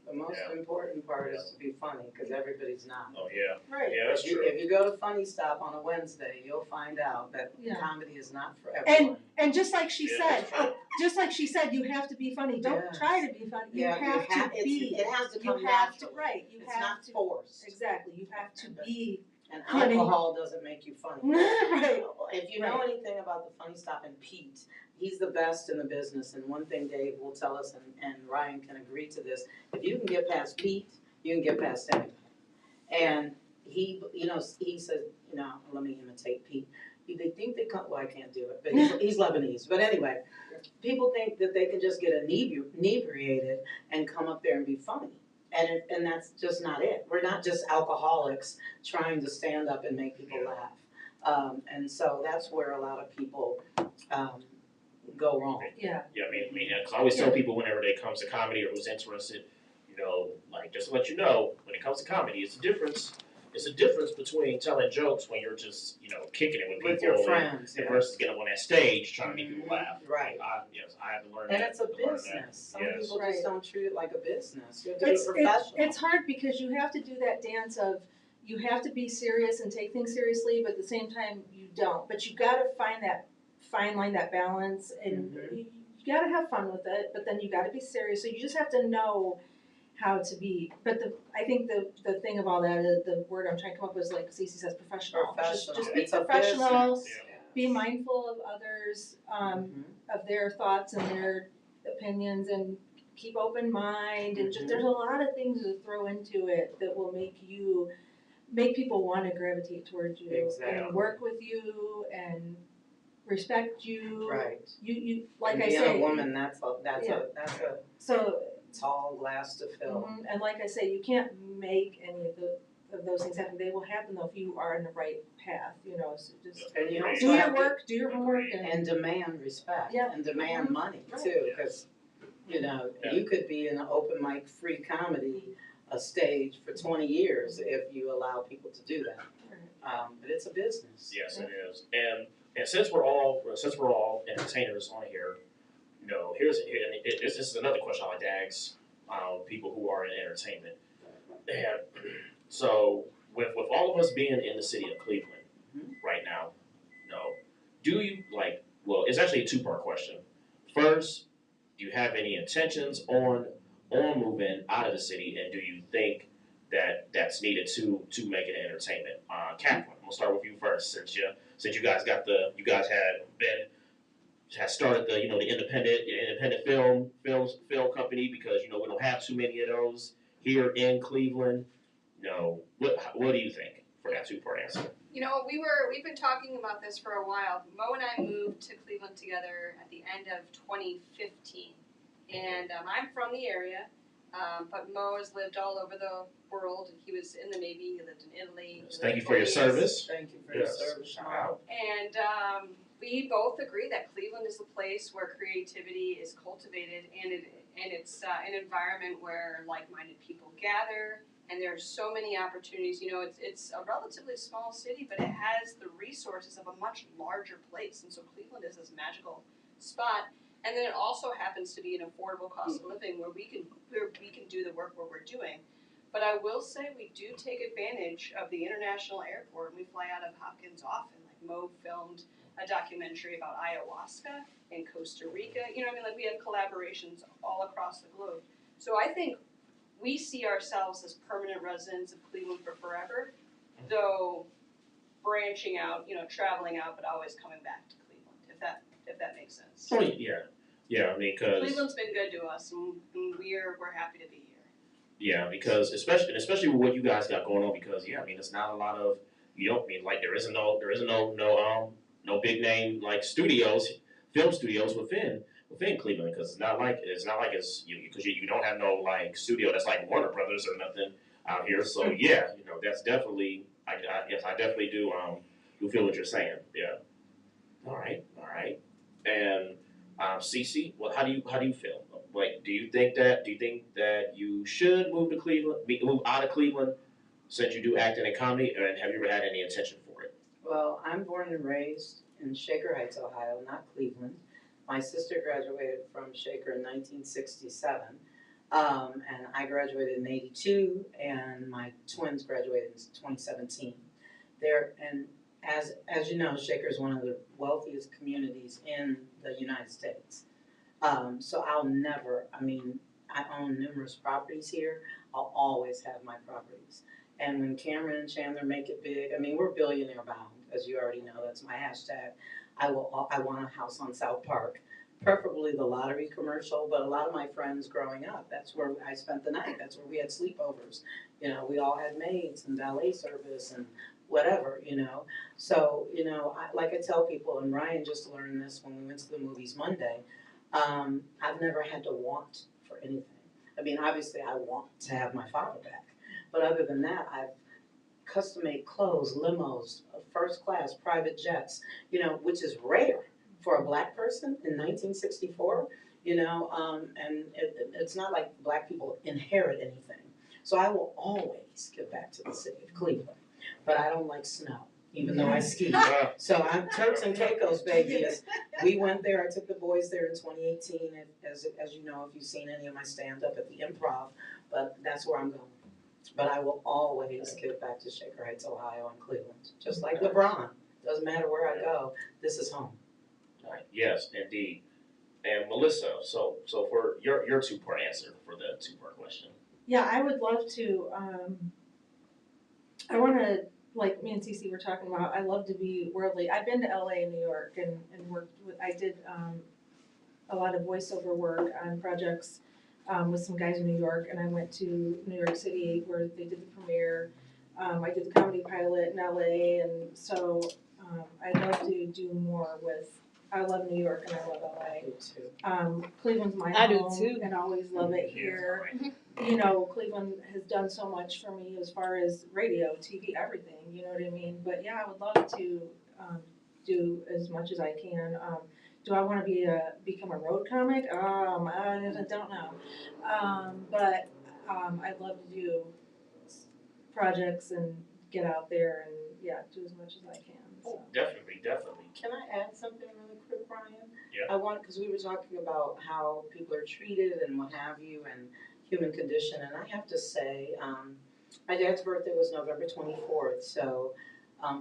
The most important part is to be funny, because everybody's not. Oh, yeah. Right. Yeah, that's true. If you go to Funny Stop on a Wednesday, you'll find out that comedy is not for everyone. And just like she said, you have to be funny. Don't try to be funny. You have to be. It has to come you have naturally. To, right. You it's have not to, forced. Exactly. You have to be. And funny. Alcohol doesn't make you funny. Right. If you know anything about the Funny Stop and Pete, he's the best in the business. And one thing Dave will tell us, and Ryan can agree to this, if you can get past Pete, you can get past anybody. And he said, let me imitate Pete. They think well, I can't do it, but he's Lebanese. But anyway, people think that they can just get inebriated and come up there and be funny. And that's just not it. We're not just alcoholics trying to stand up and make people laugh. And so that's where a lot of people go wrong. Yeah. Yeah, I mean, because I always tell people whenever they come to comedy or who's interested, like, just to let you know, when it comes to comedy, it's a difference between telling jokes when you're just, kicking it with people your friends, versus getting up on that stage trying to make people laugh. Right. I had to learn and that. It's a business. Some people just don't treat it like a business. You have to be professional. It's hard because you have to do that dance of, you have to be serious and take things seriously, but at the same time you don't. But you got to find that fine line, that balance, and gotta have fun with it, but then you gotta be serious. So you just have to know how to be. But I think the thing of all that is the word I'm trying to come up with is like Cece says, professional. Just be It's a professional. business. Be mindful of others, of their thoughts and their opinions, and keep open mind. And just there's a lot of things to throw into it that will make people want to gravitate towards you and work with you and respect you. Right. You like and I being say, a woman, that's a so tall glass to fill. and like I say, you can't make any of those things happen. They will happen though if you are in the right path. So just And you also do your have to- work, do your homework, and demand respect Yeah. and demand money too, because you could be in an open mic free comedy a stage for 20 years if you allow people to do that. But it's a business. Yes, it is. And since we're all entertainers on here, this is another question I like to ask people who are in entertainment. And so with all of us being in the city of Cleveland right now, do you it's actually a two-part question. First, do you have any intentions on moving out of the city, and do you think that's needed to make it entertainment? Kathryn, I'm gonna start with you first, since you guys had started the independent film company, because we don't have too many of those here in Cleveland. What do you think for that two-part answer? We've been talking about this for a while. Mo and I moved to Cleveland together at the end of 2015, and I'm from the area, but Mo has lived all over the world. He was in the Navy. He lived in Italy. Thank you for your service. Thank you for your service. Wow. And we both agree that Cleveland is a place where creativity is cultivated, and it's an environment where like-minded people gather. And there are so many opportunities. It's a relatively small city, but it has the resources of a much larger place. And so Cleveland is this magical spot. And then it also happens to be an affordable cost of living where we can do the work where we're doing. But I will say we do take advantage of the international airport. We fly out of Hopkins often. Like Mo filmed a documentary about ayahuasca in Costa Rica. We have collaborations all across the globe. So I think we see ourselves as permanent residents of Cleveland for forever, though branching out, traveling out, but always coming back to Cleveland, if that makes sense. Oh, yeah. Because Cleveland's been good to us, and we're happy to be here. Yeah, because especially with what you guys got going on, because it's not a lot of there isn't no big name film studios within Cleveland, because it's not like it's because you don't have no studio that's like Warner Brothers or nothing out here. So that's definitely I definitely do feel what you're saying. Yeah. All right. And Cece, how do you feel? Do you think that you should move out of Cleveland, since you do acting and comedy, and have you ever had any intention for it? Well, I'm born and raised in Shaker Heights, Ohio, not Cleveland. My sister graduated from Shaker in 1967, and I graduated in 82, and my twins graduated in 2017. And as you know, Shaker is one of the wealthiest communities in the United States. So I own numerous properties here. I'll always have my properties. And when Cameron and Chandler make it big, we're billionaire bound, as you already know. That's my hashtag. I want a house on South Park, preferably the lottery commercial. But a lot of my friends growing up, that's where I spent the night. That's where we had sleepovers. We all had maids and valet service and whatever. So I tell people, and Ryan just learned this when we went to the movies Monday. I've never had to want for anything. Obviously I want to have my father back, but other than that, I've custom-made clothes, limos, first class private jets, which is rare for a black person in 1964, and it's not like black people inherit anything. So I will always give back to the city of Cleveland, but I don't like snow, even though I ski. So I'm Turks and Caicos, baby. We went there. I took the boys there in 2018, as you know, if you've seen any of my stand-up at the Improv, but that's where I'm going. But I will always give back to Shaker Heights, Ohio, and Cleveland. Just like LeBron. Doesn't matter where I go, this is home. Right. Yes, indeed. and Melissa, so for your two-part answer for the two-part question. Yeah, I would love to. I want to, like me and Cece were talking about. I love to be worldly. I've been to LA and New York and worked with. I did a lot of voiceover work on projects with some guys in New York, and I went to New York City where they did the premiere. I did the comedy pilot in LA, and so I'd love to do more with. I love New York and I love LA. I do too. Cleveland's my I do home, too. and I always love it here. You know, Cleveland has done so much for me as far as radio, TV, everything. You know what I mean? But yeah, I would love to do as much as I can. Do I want to become a road comic? I don't know. But I'd love to do projects and get out there and do as much as I can. So. Definitely. Can I add something really quick, Brian? Yeah. I want, because we were talking about how people are treated and what have you, and human condition, and I have to say, my dad's birthday was November 24th, so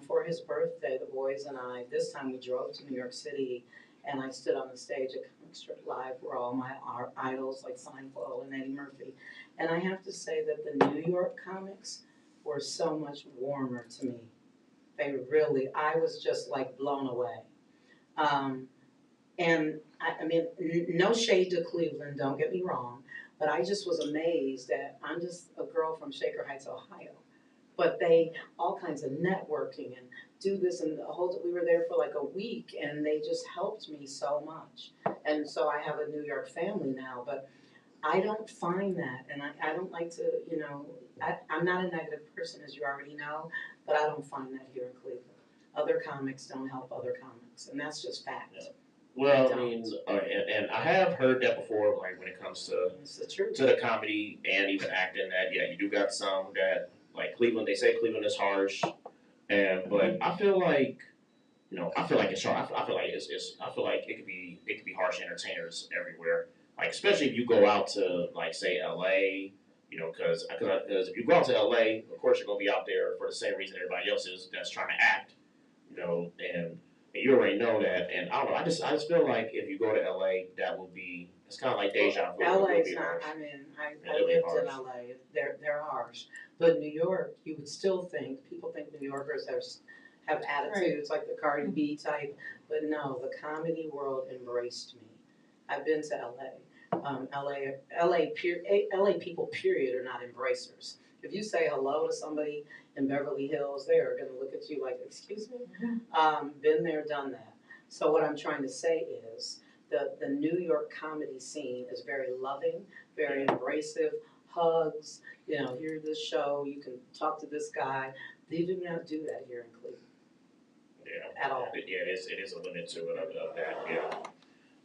for his birthday, the boys and I, this time we drove to New York City, and I stood on the stage at Comic Strip Live where all my idols like Seinfeld and Eddie Murphy, and I have to say that the New York comics were so much warmer to me. They really, I was just like blown away. And I mean, no shade to Cleveland, don't get me wrong, but I just was amazed that I'm just a girl from Shaker Heights, Ohio. But they, all kinds of networking and do this and the whole, we were there for like a week and they just helped me so much. And so I have a New York family now, but I don't find that, and I don't like to, you know, I'm not a negative person, as you already know, but I don't find that here in Cleveland. Other comics don't help other comics, and that's just fact. Yeah. Well, I mean, and I have heard that before, like when it comes to the comedy and even acting, that you do got some that, like Cleveland, they say Cleveland is harsh, but I feel like, it's hard. I feel like I feel like it could be harsh entertainers everywhere. Like especially if you go out to like say LA, because if you go out to LA, of course you're gonna be out there for the same reason everybody else is that's trying to act, and you already know that. And I don't know, I just feel like if you go to LA, that will be, it's kind of like deja vu. LA's not. I mean, I lived in LA. They're harsh, but New York, you would still think people think New Yorkers have attitudes like the Cardi B type, but no, the comedy world embraced me. I've been to LA. LA people, period, are not embracers. If you say hello to somebody in Beverly Hills, they are going to look at you like, excuse me? Been there, done that. So what I'm trying to say is the New York comedy scene is very loving, very embracive, hugs, here's this show, you can talk to this guy. They do not do that here in Cleveland. Yeah. At all. Yeah, it is a limit to it of that,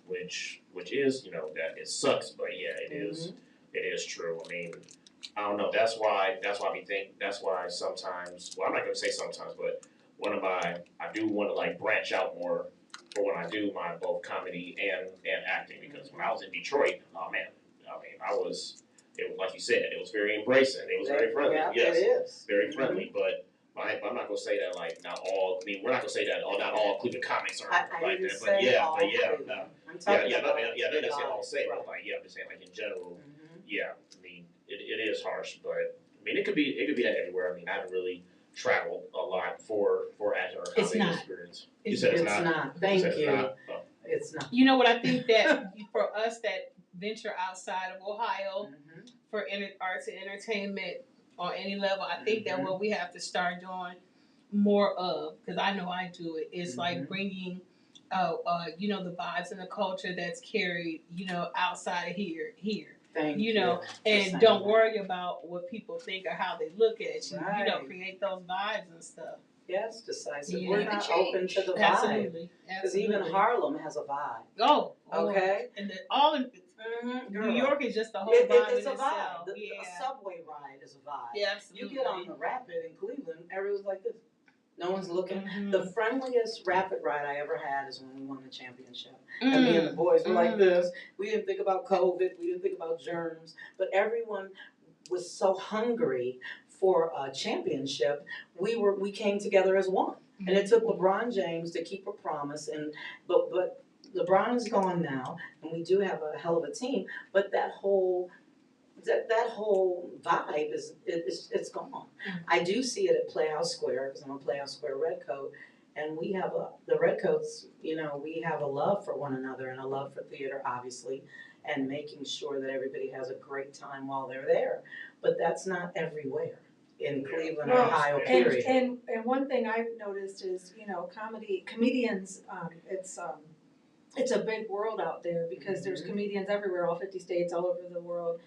which is, that it sucks, but it is true. I mean, I don't know. That's why sometimes. Well, I'm not gonna say sometimes, but I do want to like branch out more for when I do my both comedy and acting, because when I was in Detroit, oh man, I mean, it was like you said, it was very embracing. It was very friendly. Yeah, yes, it is very friendly, but. I'm not gonna say that like not all. I mean, we're not gonna say that not all Cleveland comics are like that. But that's not all I'm saying. But like, I'm just saying like in general. I mean, it is harsh, but I mean, it could be that everywhere. I mean, I haven't really traveled a lot for acting or comedy experience. You said it's not. Thank you. It's not. You know what I think that for us that venture outside of Ohio for arts and entertainment. On any level, I think that what we have to start doing more of, because I know I do it, is like bringing, the vibes and the culture that's carried, outside of here. Thank you. And don't worry about what people think or how they look at you. Right. Create those vibes and stuff. Yes, decisive. Yeah. We're not open to the vibe. Absolutely. Because even Harlem has a vibe. Oh. Okay. And all in New York is just a whole vibe it's in a itself. vibe. A subway ride is a vibe. Yeah, absolutely. You get on the Rapid in Cleveland, everyone's like this. No one's looking. The friendliest Rapid ride I ever had is when we won the championship. And me and the boys were like this. We didn't think about COVID. We didn't think about germs. But everyone was so hungry for a championship. We came together as one. And it took LeBron James to keep a promise. But LeBron's gone now, and we do have a hell of a team, but that whole vibe it's gone. I do see it at Playhouse Square because I'm a Playhouse Square Redcoat, and we have the Redcoats. We have a love for one another and a love for theater, obviously, and making sure that everybody has a great time while they're there. But that's not everywhere in Cleveland or Ohio. Period. And one thing I've noticed is comedians. It's a big world out there because there's comedians everywhere, all 50 states, all over the world.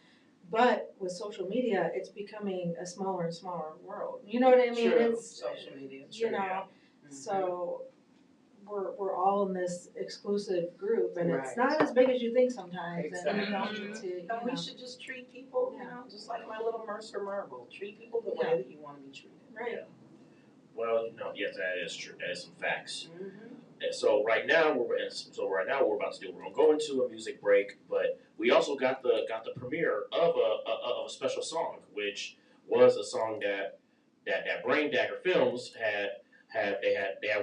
But with social media, it's becoming a smaller and smaller world. You know what I mean? True. It's Social media. you know, so we're all in this exclusive group, and it's not as big as you think sometimes. Exactly. And we should just treat people, just like my little Mercer Marble. Treat people the way that you want to be treated. Right. Yeah. Well, yes, that is true. That is some facts. And so right now we're about to do. We're gonna go into a music break, but we also got the premiere of a special song, which was a song that Brain Dagger Films had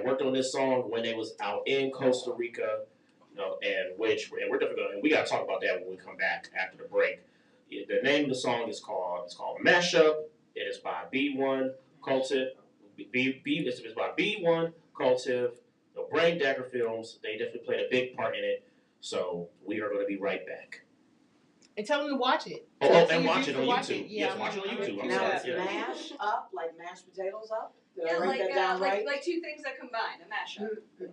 worked on this song when they was out in Costa Rica, and we're definitely gonna, and we gotta talk about that when we come back after the break. The name of the song is called Mashup. It is by B1 Cultive. It's by B1 Cultive. Brain Dagger Films, they definitely played a big part in it. So we are going to be right back. And tell them to watch it. And watch it on YouTube. Yeah, yes, watch it on YouTube. I'm Now sorry. it's mash up, like mashed potatoes up? Did I Yeah, write that down right? like two things that combine, a mashup. Okay.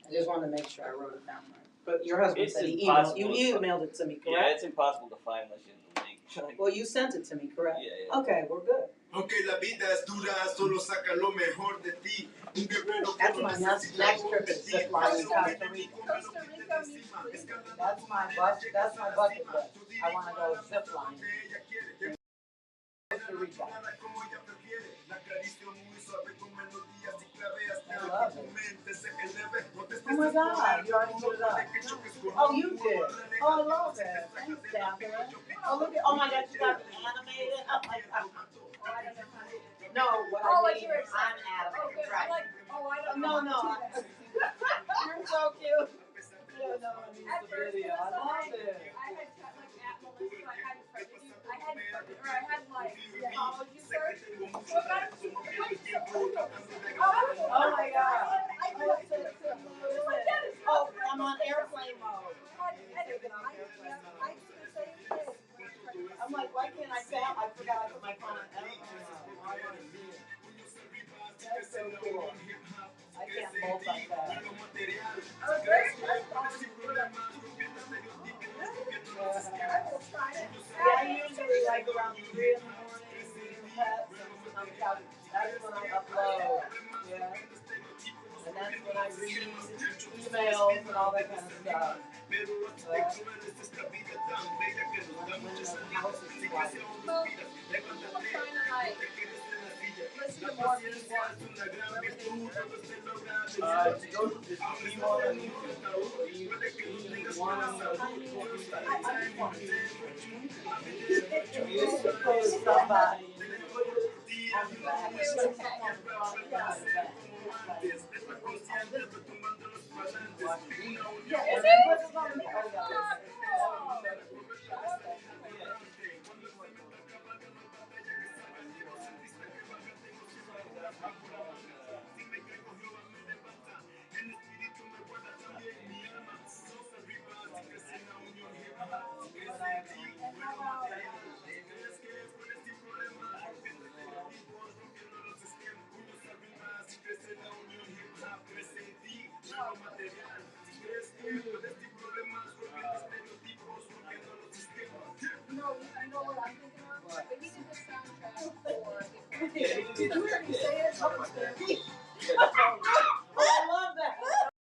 I just wanted to make sure I wrote it down right. But your husband It's said you impossible emailed it to me, Yeah, correct? it's impossible to find unless you link. Well, you sent it to me, correct? Yeah. Okay, we're good. Aunque la vida es dura, solo saca lo mejor de ti. Un guerrero That's my next trip is zip line in Costa Rica. Costa Rica means That's my bucket list. I want to go zip line in Costa Rica. I love it. Oh my God, you already put it up. Oh, you did. Oh, I love it. Thanks, Kathryn. Oh my God, you got it animated. Oh my God. No, what I mean is I'm animated, right? No. You're so cute. Yeah, no, I need the video. I love it. I had Melissa, I hadn't friended you. I had followed you first. So I got Oh my God. Oh, I'm on airplane mode. I'm like, why can't I sound? I forgot I put my phone on airplane mode. I want to see it. That's so cool. I can't multitask. Yeah, I usually like around 3 in the morning, reading pets and on the couch. That's when I upload. Yeah. And that's when I read emails and all that kind of stuff. listen to more people. Go to this B1 on I love that.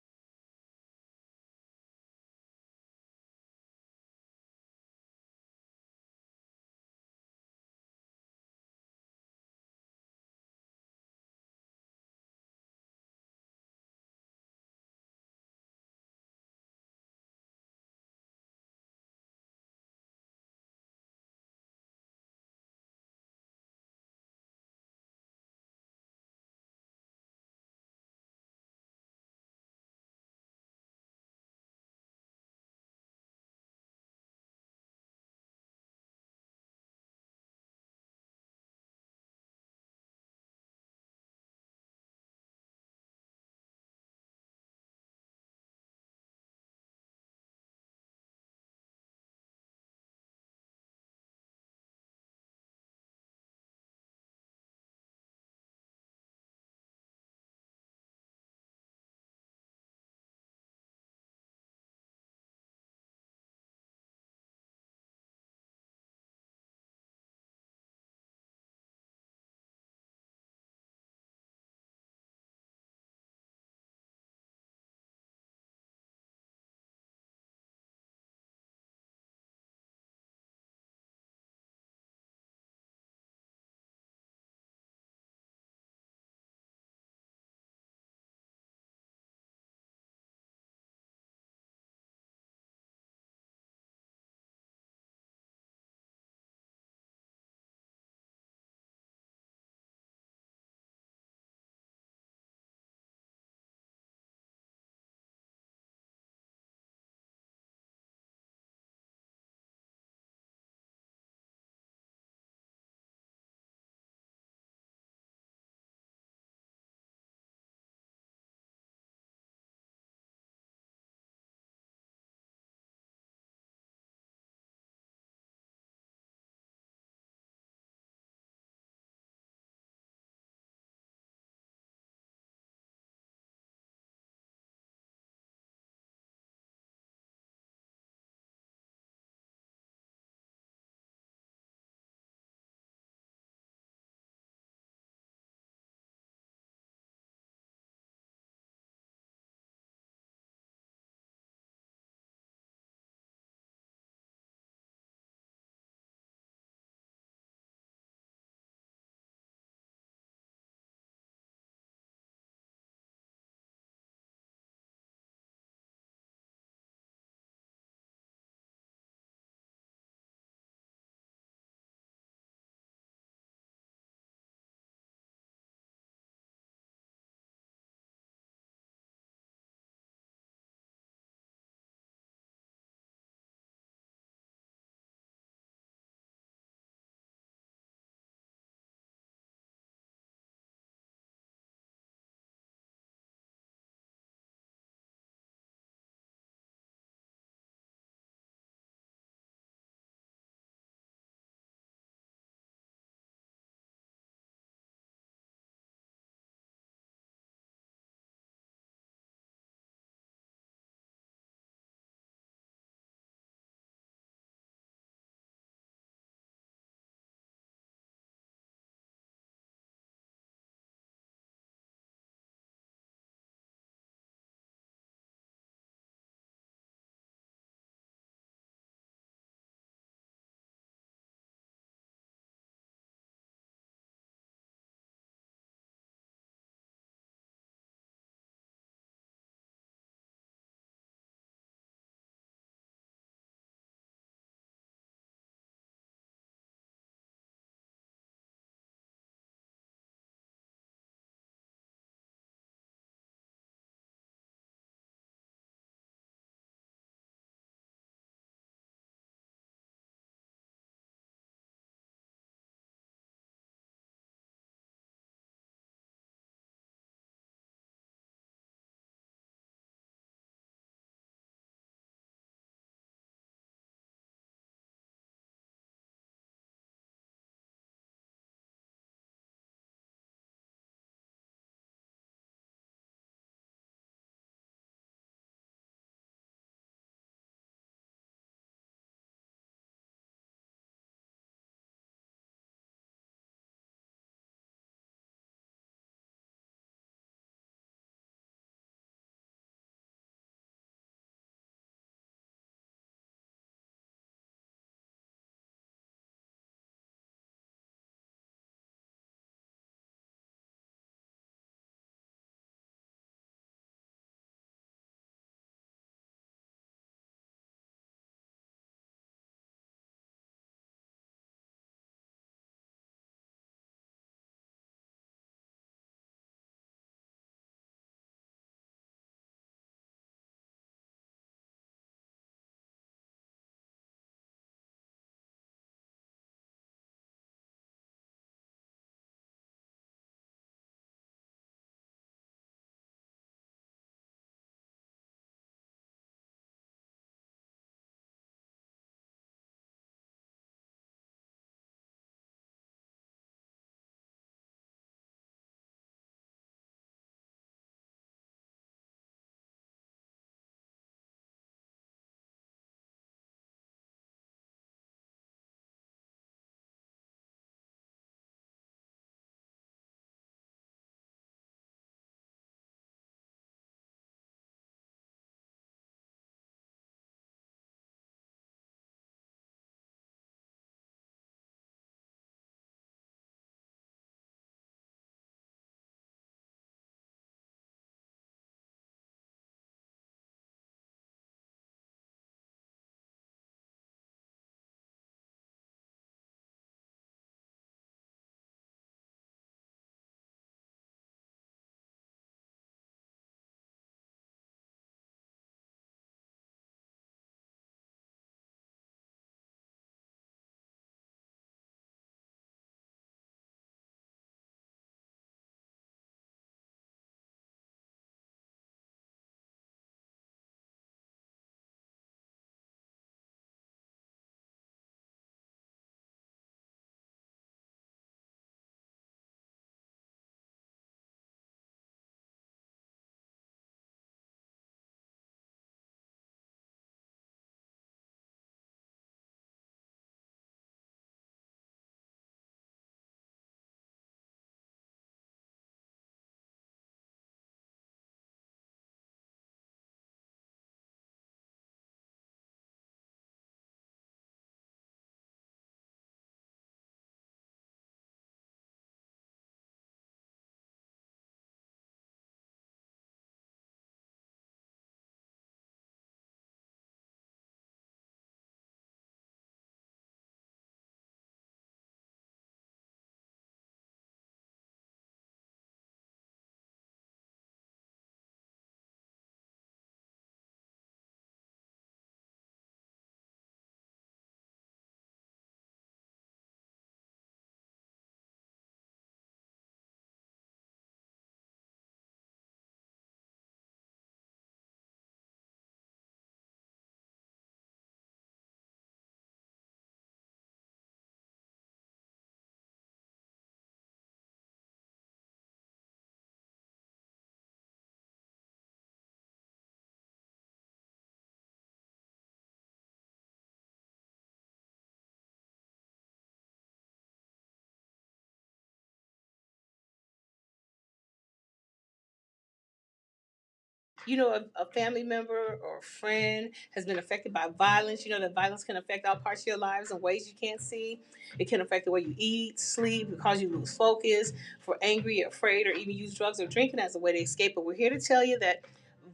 you know, a family member or a friend has been affected by violence, you know that violence can affect all parts of your lives in ways you can't see. It can affect the way you eat, sleep, cause you to lose focus, for angry, afraid, or even use drugs or drinking as a way to escape. But we're here to tell you that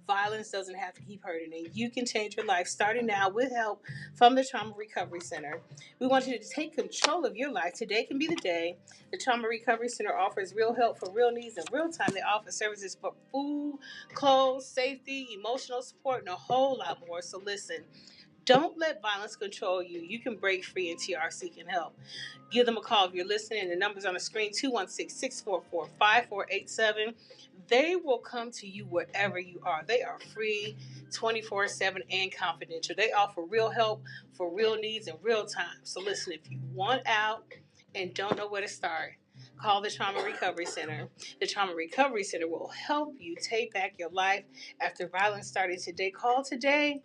violence doesn't have to keep hurting, and you can change your life starting now with help from the Trauma Recovery Center. We want you to take control of your life. Today can be the day. The Trauma Recovery Center offers real help for real needs in real time. They offer services for food, clothes, safety, emotional support, and a whole lot more. So listen, don't let violence control you. You can break free, and TRC can help. Give them a call if you're listening. The number's on the screen, 216-644-5487. They will come to you wherever you are. They are free, 24/7, and confidential. They offer real help for real needs in real time. So listen, if you want out and don't know where to start, call the Trauma Recovery Center. The Trauma Recovery Center will help you take back your life after violence started today. Call today.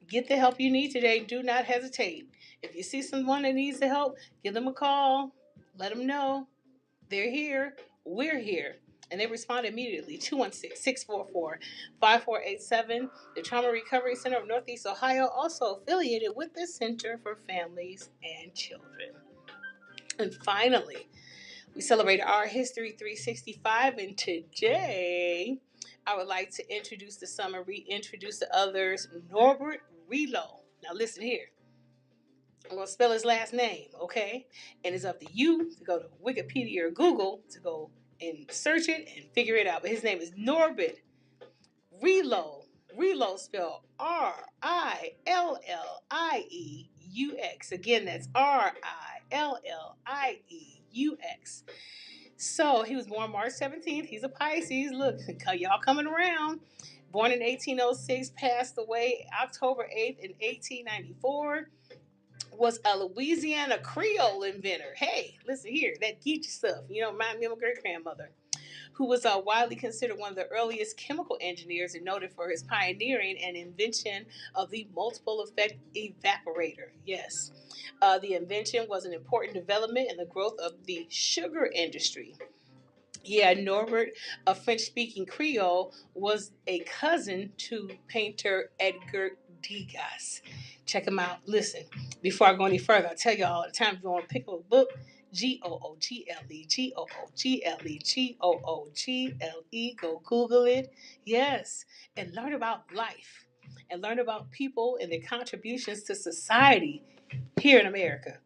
Get the help you need today. Do not hesitate. If you see someone that needs the help, give them a call. Let them know they're here. We're here. And they respond immediately. 216-644-5487. The Trauma Recovery Center of Northeast Ohio, also affiliated with the Center for Families and Children. And finally, we celebrate our History 365, and today I would like to introduce the summer, reintroduce the others, Norbert Relo. Now listen here. I'm going to spell his last name, okay? And it's up to you to go to Wikipedia or Google to go and search it and figure it out. But his name is Norbert Relo. Relo spelled R-I-L-L-I-E-U-X. Again, that's R-I-L-L-I-E-U-X. So he was born March 17th. He's a Pisces. Look, y'all coming around. Born in 1806, passed away October 8th in 1894. Was a Louisiana Creole inventor. Hey, listen here, that geek stuff. You know, remind me of my great grandmother, who was widely considered one of the earliest chemical engineers and noted for his pioneering and invention of the multiple effect evaporator. Yes, the invention was an important development in the growth of the sugar industry. Yeah, Norbert, a French-speaking Creole, was a cousin to painter Edgar Degas. Check him out. Listen, before I go any further, I'll tell y'all all the time, if you want to pick up a book, Google, Google. Go Google it. Yes, and learn about life and learn about people and their contributions to society here in America.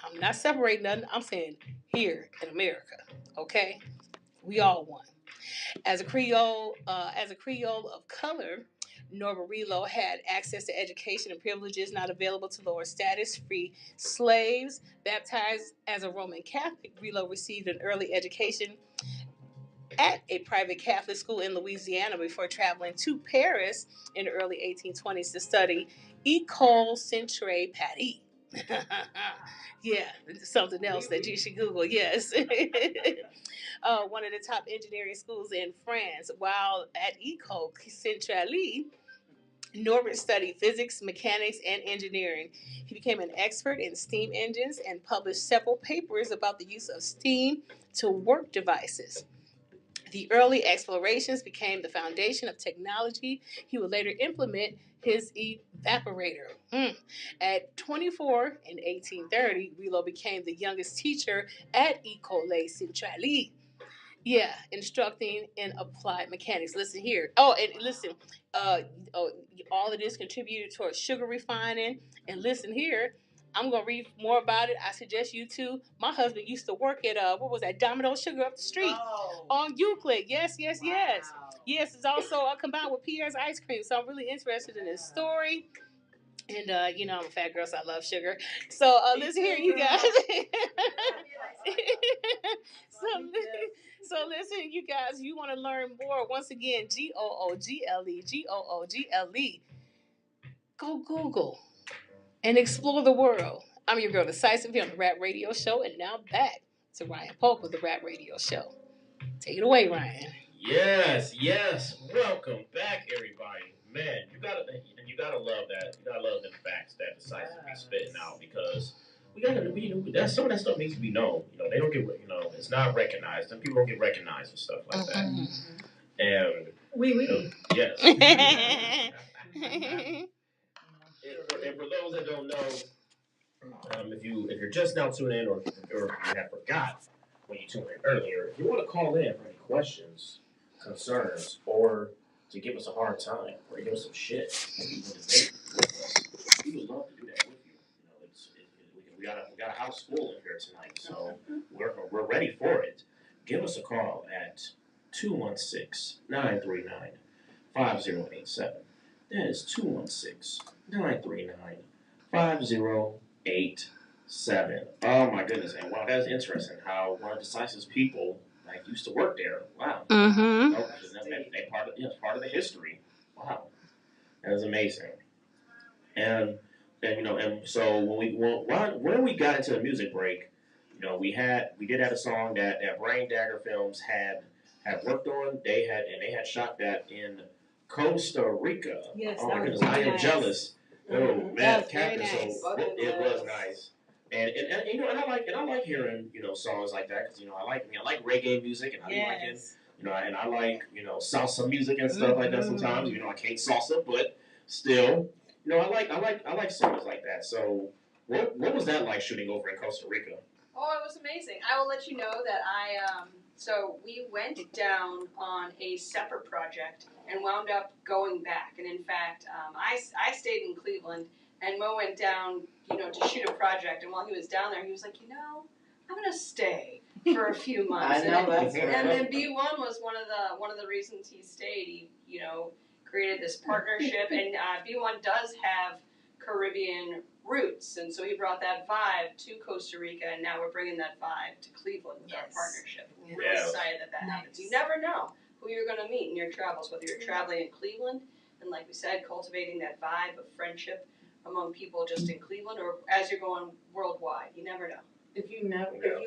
I'm not separating nothing. I'm saying here in America. Okay, we all one. As a Creole of color, Norbert Relo had access to education and privileges not available to lower status free slaves. Baptized as a Roman Catholic, Relo received an early education at a private Catholic school in Louisiana before traveling to Paris in the early 1820s to study École Centrale Paris. Yeah, something else that you should Google. Yes. One of the top engineering schools in France. While at École Centrale, Norbert studied physics, mechanics, and engineering. He became an expert in steam engines and published several papers about the use of steam to work devices. The early explorations became the foundation of technology he would later implement his evaporator. At 24 in 1830, Relo became the youngest teacher at École Centrale. Yeah, instructing in applied mechanics. Listen here. Oh, and listen, all of this contributed towards sugar refining. And listen here, I'm gonna read more about it. I suggest you too. My husband used to work at what was that, Domino Sugar up the street on Euclid. Yes. Yes, it's also combined with Pierre's ice cream. So I'm really interested in this story. And I'm a fat girl, so I love sugar. So listen here, you guys. So listen, you guys, you want to learn more. Once again, Google. Go Google and explore the world. I'm your girl, Decisive, here on the R.A.P Radio Show. And now back to Ryan Polk with the R.A.P Radio Show. Take it away, Ryan. Yes. Welcome back, everybody. Man, you gotta love that. You gotta love the facts that Decisive be spitting out, because we gotta be. That some of that stuff needs to be known. They don't get. It's not recognized, and people don't get recognized and stuff like that. And Oui. Yes. And for those that don't know, if you're just now tuning in, or you have forgot when you tuned in earlier, if you want to call in for any questions, concerns, or to give us a hard time, or to give us some shit, or even debate with us, we would love to do that with you. We got a house full in here tonight, so we're ready for it. Give us a call at 216-939-5087. That is 216-939-5087. Oh my goodness, and wow, that's interesting how one of Decisiv's people used to work there. Wow. Mm-hmm. That's part of the history. Wow. That was amazing. And so when we got into the music break, we did have a song that Brain Dagger Films had worked on. They had shot that in Costa Rica. Yes, Oh that my was goodness, I am nice. jealous. Oh man, That was very Kathryn, nice. so it was nice. And I like hearing songs like that because I like reggae music and I like it. And I like salsa music and stuff like that sometimes. I can't salsa, but still, I like songs like that. So what was that like shooting over in Costa Rica? Oh, it was amazing. I will let you know that so we went down on a separate project and wound up going back. And in fact, I stayed in Cleveland and Mo went down, to shoot a project. And while he was down there, he was like, I'm going to stay for a few months. I know that's right. And then B1 was one of the reasons he stayed. He, created this partnership, and B1 does have Caribbean roots, and so he brought that vibe to Costa Rica, and now we're bringing that vibe to Cleveland with our partnership. We're really excited that happens. You never know who you're going to meet in your travels, whether you're traveling in Cleveland, and like we said, cultivating that vibe of friendship among people just in Cleveland, or as you're going worldwide. You never know. If you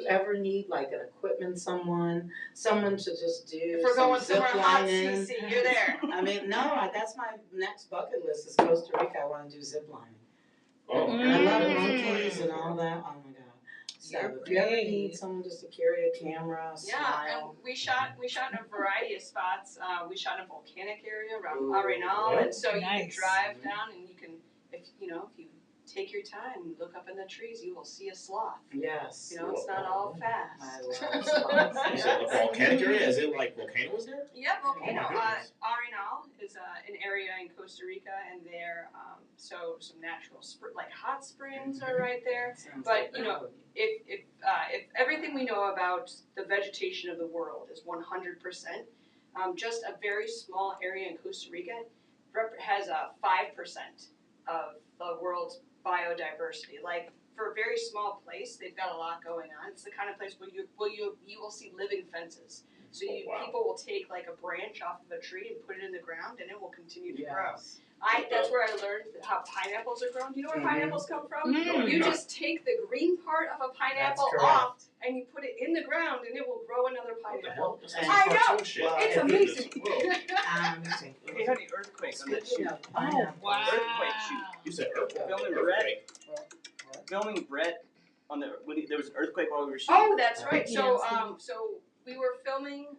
ever need like an equipment, someone to just do. If we're going somewhere hot, CC, you're there. I mean, that's my next bucket list is Costa Rica. I want to do zip lining. Oh, I love monkeys and all that. Oh my god. So if you ever need someone just to carry a camera, smile. And we shot in a variety of spots. We shot in a volcanic area around R.A.P, and so you can drive down and you can, if you take your time and look up in the trees, you will see a sloth. Yes. It's not all fast. I love sloths. You said a volcanic area? Is it like volcanoes there? Yeah, volcano. Oh my goodness. R.A.P is an area in Costa Rica, and there, so some natural hot springs are right there. But if everything we know about the vegetation of the world is 100%, just a very small area in Costa Rica has 5% of the world's biodiversity. Like, for a very small place, they've got a lot going on. It's the kind of place where you will see living fences. So people will take like a branch off of a tree and put it in the ground, and it will continue to grow. That's where I learned how pineapples are grown. Do you know where pineapples come from? You just take the green part of a pineapple off, and you put it in the ground, and it will grow another pineapple. I know. It's amazing. Hey, honey, earthquake on that shoot. Oh, wow. Earthquake shoot. You said earthquake. Filming Brett when there was an earthquake while we were shooting. Oh, that's right. So we were filming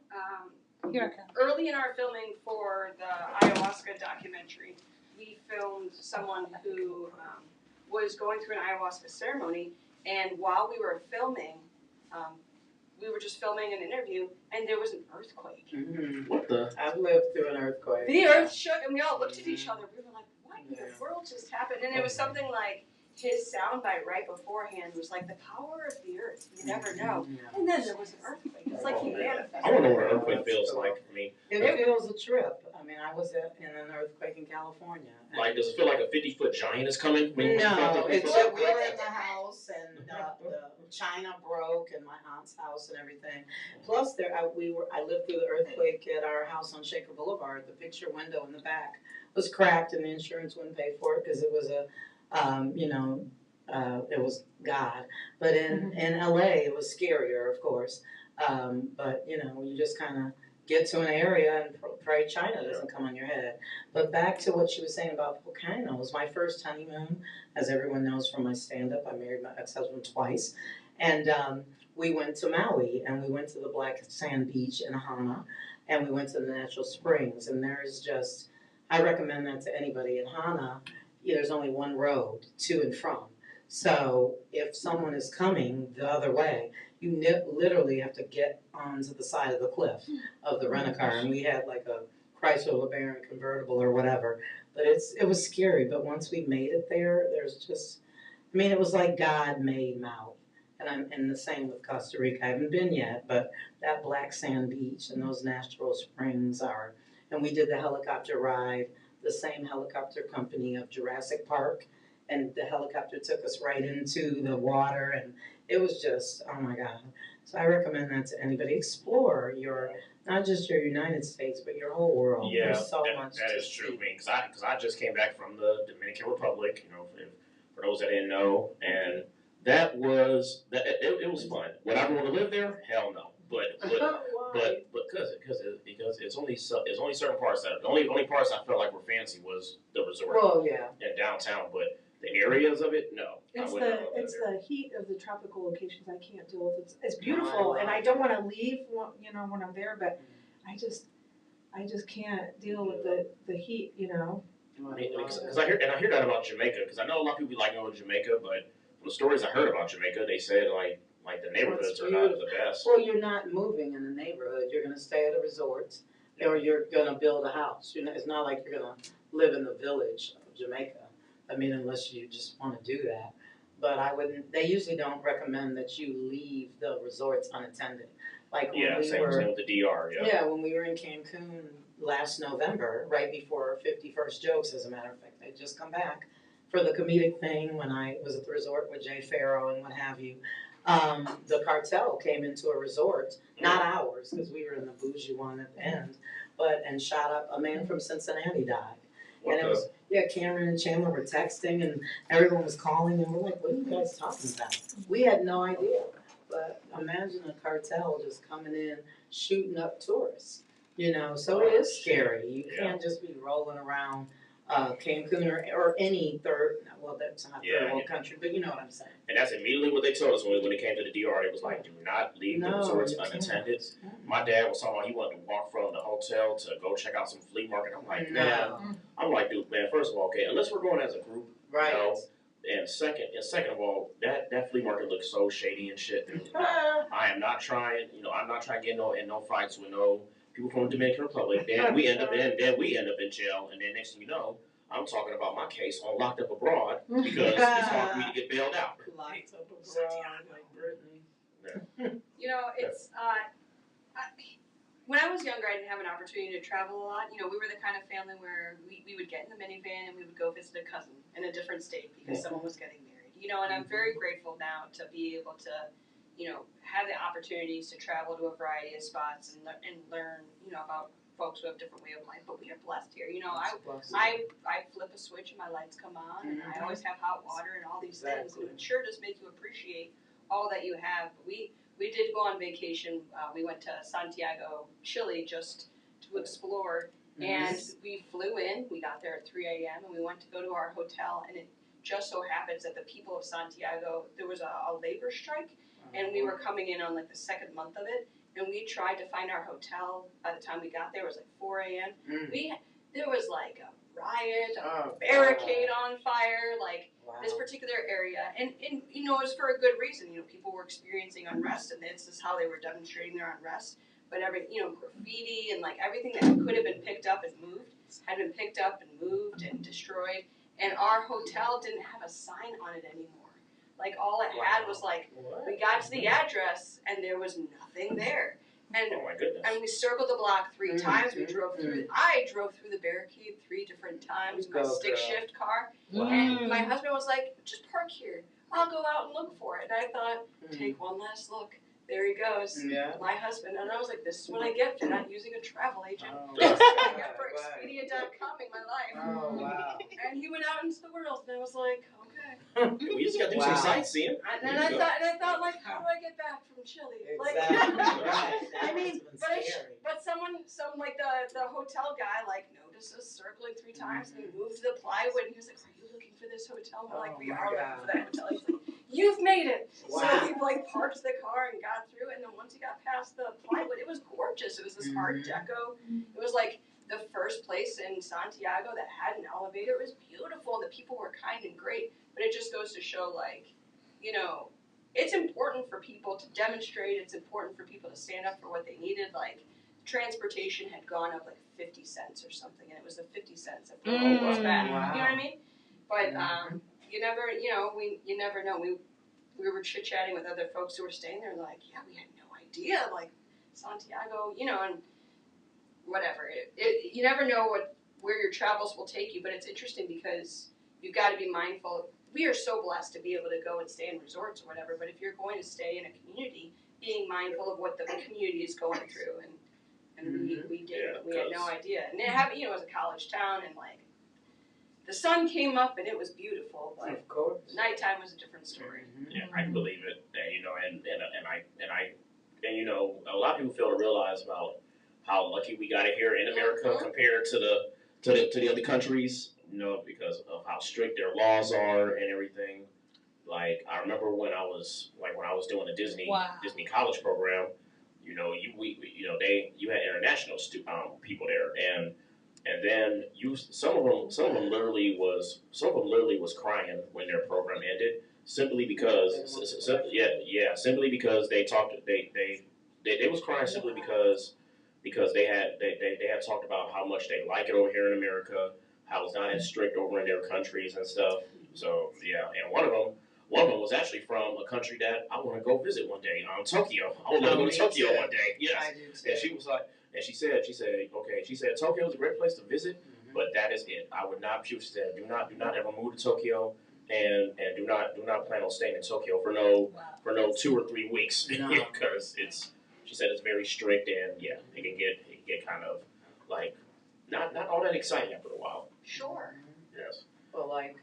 early in our filming for the ayahuasca documentary. We filmed someone who was going through an ayahuasca ceremony, and while we were filming, we were just filming an interview, and there was an earthquake. Mm-hmm. What the? I've lived through an earthquake. The earth shook, and we all looked at each other. We were like, what in the world just happened? And it was something like, his soundbite right beforehand was like, the power of the earth, you never know. And then there was an earthquake. It's like he manifested. I want to know what an earthquake feels like for me. It feels a trip. I mean, I was in an earthquake in California. Like, does it feel like a 50-foot giant is coming? No, it's we're in the house, and the china broke in my aunt's house and everything. Plus, I lived through the earthquake at our house on Shaker Boulevard. The picture window in the back was cracked, and the insurance wouldn't pay for it because it was it was God. But in LA, it was scarier, of course. But you just kind of get to an area and pray China doesn't come on your head. But back to what she was saying about volcanoes, my first honeymoon, as everyone knows from my stand-up, I married my ex-husband twice. And we went to Maui, and we went to the black sand beach in Hana. and we went to the natural springs, and there's just, I recommend that to anybody. In Hana, there's only one road to and from. So if someone is coming the other way, you literally have to get onto the side of the cliff of the rent-a-car. And we had like a Chrysler LeBaron convertible or whatever. But it was scary. But once we made it there, there's just, I mean, it was like God made Maui. And the same with Costa Rica. I haven't been yet, but that black sand beach and those natural springs are, and we did the helicopter ride, the same helicopter company of Jurassic Park, and the helicopter took us right into the water, and it was just, oh my God. So I recommend that to anybody. Explore not just your United States, but your whole world. Yeah, there's so much that to is true. see. I mean, because I just came back from the Dominican Republic, for those that didn't know, and it was fun. Would I want to live there? Hell no. But because it's only certain parts that the only parts I felt like were fancy was the resort. Well, yeah. And downtown, but the areas of it, no. It's the heat of the tropical locations I can't deal with. It's beautiful, and I don't want to leave, when I'm there, but I just can't deal with the heat, I mean, because I hear that about Jamaica, because I know a lot of people like going to Jamaica, but from the stories I heard about Jamaica, they said like the neighborhoods are not the best. Well, you're not moving in the neighborhood. You're going to stay at a resort, or you're going to build a house. It's not like you're going to live in the village of Jamaica. I mean, unless you just want to do that. But I wouldn't. They usually don't recommend that you leave the resorts unattended. Like when same with the DR. Yeah, when we were in Cancun last November, right before 51st Jokes, as a matter of fact, they'd just come back for the comedic thing when I was at the resort with Jay Farrow and what have you. The cartel came into a resort, not ours, because we were in the bougie one at the end, and shot up. A man from Cincinnati died. And it was, Cameron and Chandler were texting, and everyone was calling, and we're like, what are you guys talking about? We had no idea. But imagine a cartel just coming in, shooting up tourists, so it is scary. You can't just be rolling around Cancun or any that's not third world country, but you know what I'm saying. And that's immediately what they told us when it came to the DR. It was like, do not leave the resorts unattended. My dad was talking about he wanted to walk from the hotel to go check out some flea market. I'm like, no. I'm like, dude, man, first of all, okay, unless we're going as a group, right? And second of all, that flea market looks so shady and shit. I am not trying, I'm not trying to get in no fights with no people from the Dominican Republic. Then we end up in jail, and then next thing you know, I'm talking about my case on locked up abroad because it's hard for me to get bailed out. Locked up abroad, like Brittany. It's when I was younger, I didn't have an opportunity to travel a lot. We were the kind of family where we would get in the minivan and we would go visit a cousin in a different state because someone was getting married. And I'm very grateful now to be able to, have the opportunities to travel to a variety of spots and learn, about folks who have different way of life. But we are blessed here. I flip a switch and my lights come on, and I always have hot water and all these things. And it sure does make you appreciate all that you have. But we did go on vacation. We went to Santiago, Chile, just to explore. And we flew in. We got there at 3 a.m. and we went to go to our hotel. And it just so happens that the people of Santiago, there was a labor strike, and we were coming in on like the second month of it. And we tried to find our hotel. By the time we got there, it was like 4 a.m. There was like a riot, a barricade on fire, this particular area. And it was for a good reason. People were experiencing unrest, and this is how they were demonstrating their unrest. But graffiti and everything that could have been picked up and moved had been picked up and moved and destroyed. And our hotel didn't have a sign on it anymore. All it had was we got to the address and there was nothing there. And oh my goodness. And we circled the block 3 times. We drove through. I drove through the barricade 3 different times in my stick shift car. And my husband was like, "Just park here. I'll go out and look for it." And I thought, take one last look. There he goes. Yeah. My husband. And I was like, this is what I get for not using a travel agent. This is what I get for Expedia.com in my life. Oh, wow. And he went out into the world, and I was like, okay. We just got to do some sightseeing. And I thought, how do I get back from Chile? Exactly. Right. I mean, but someone like the hotel guy, noticed us circling 3 times, and he moved to the plywood, and he was like, "Are you looking for this hotel?" We're like, "We are looking for that hotel." He's like, you've made it. Wow. So we like parked the car and got through, and then once we got past the plywood, it was gorgeous. It was this Art Deco. It was like the first place in Santiago that had an elevator. It was beautiful. The people were kind and great, but it just goes to show, like, you know, it's important for people to demonstrate. It's important for people to stand up for what they needed. Like, transportation had gone up like 50 cents or something, and it was the 50 cents that broke us back. Wow. You know what I mean? But you never, you never know. We were chit chatting with other folks who were staying there, and like, yeah, we had no idea, like Santiago, and whatever. You never know where your travels will take you, but it's interesting because you've got to be mindful. We are so blessed to be able to go and stay in resorts or whatever, but if you're going to stay in a community, being mindful of what the community is going through, and we did. We had no idea. And it was a college town, and like the sun came up and it was beautiful, but of course, nighttime was a different story. Yeah, I can believe it. And a lot of people fail to realize about how lucky we got it here in America compared to the other countries. Because of how strict their laws are and everything. Like, I remember when I was doing the Disney college program, you had international people there, and then some of them literally was crying when their program ended simply because they was crying simply because they had talked about how much they like it over here in America, how it's not as strict over in their countries and stuff. So yeah, and one of them was actually from a country that I want to go visit one day, Tokyo. I want to go to Tokyo one day. Yes. I do too. And she was like, and she said, okay, Tokyo is a great place to visit, but that is it. I would not. She said, do not ever move to Tokyo, and do not plan on staying in Tokyo for no 2 or 3 weeks because she said it's very strict, and yeah, it can get kind of like not all that exciting after a while. Sure. Yes. Well, like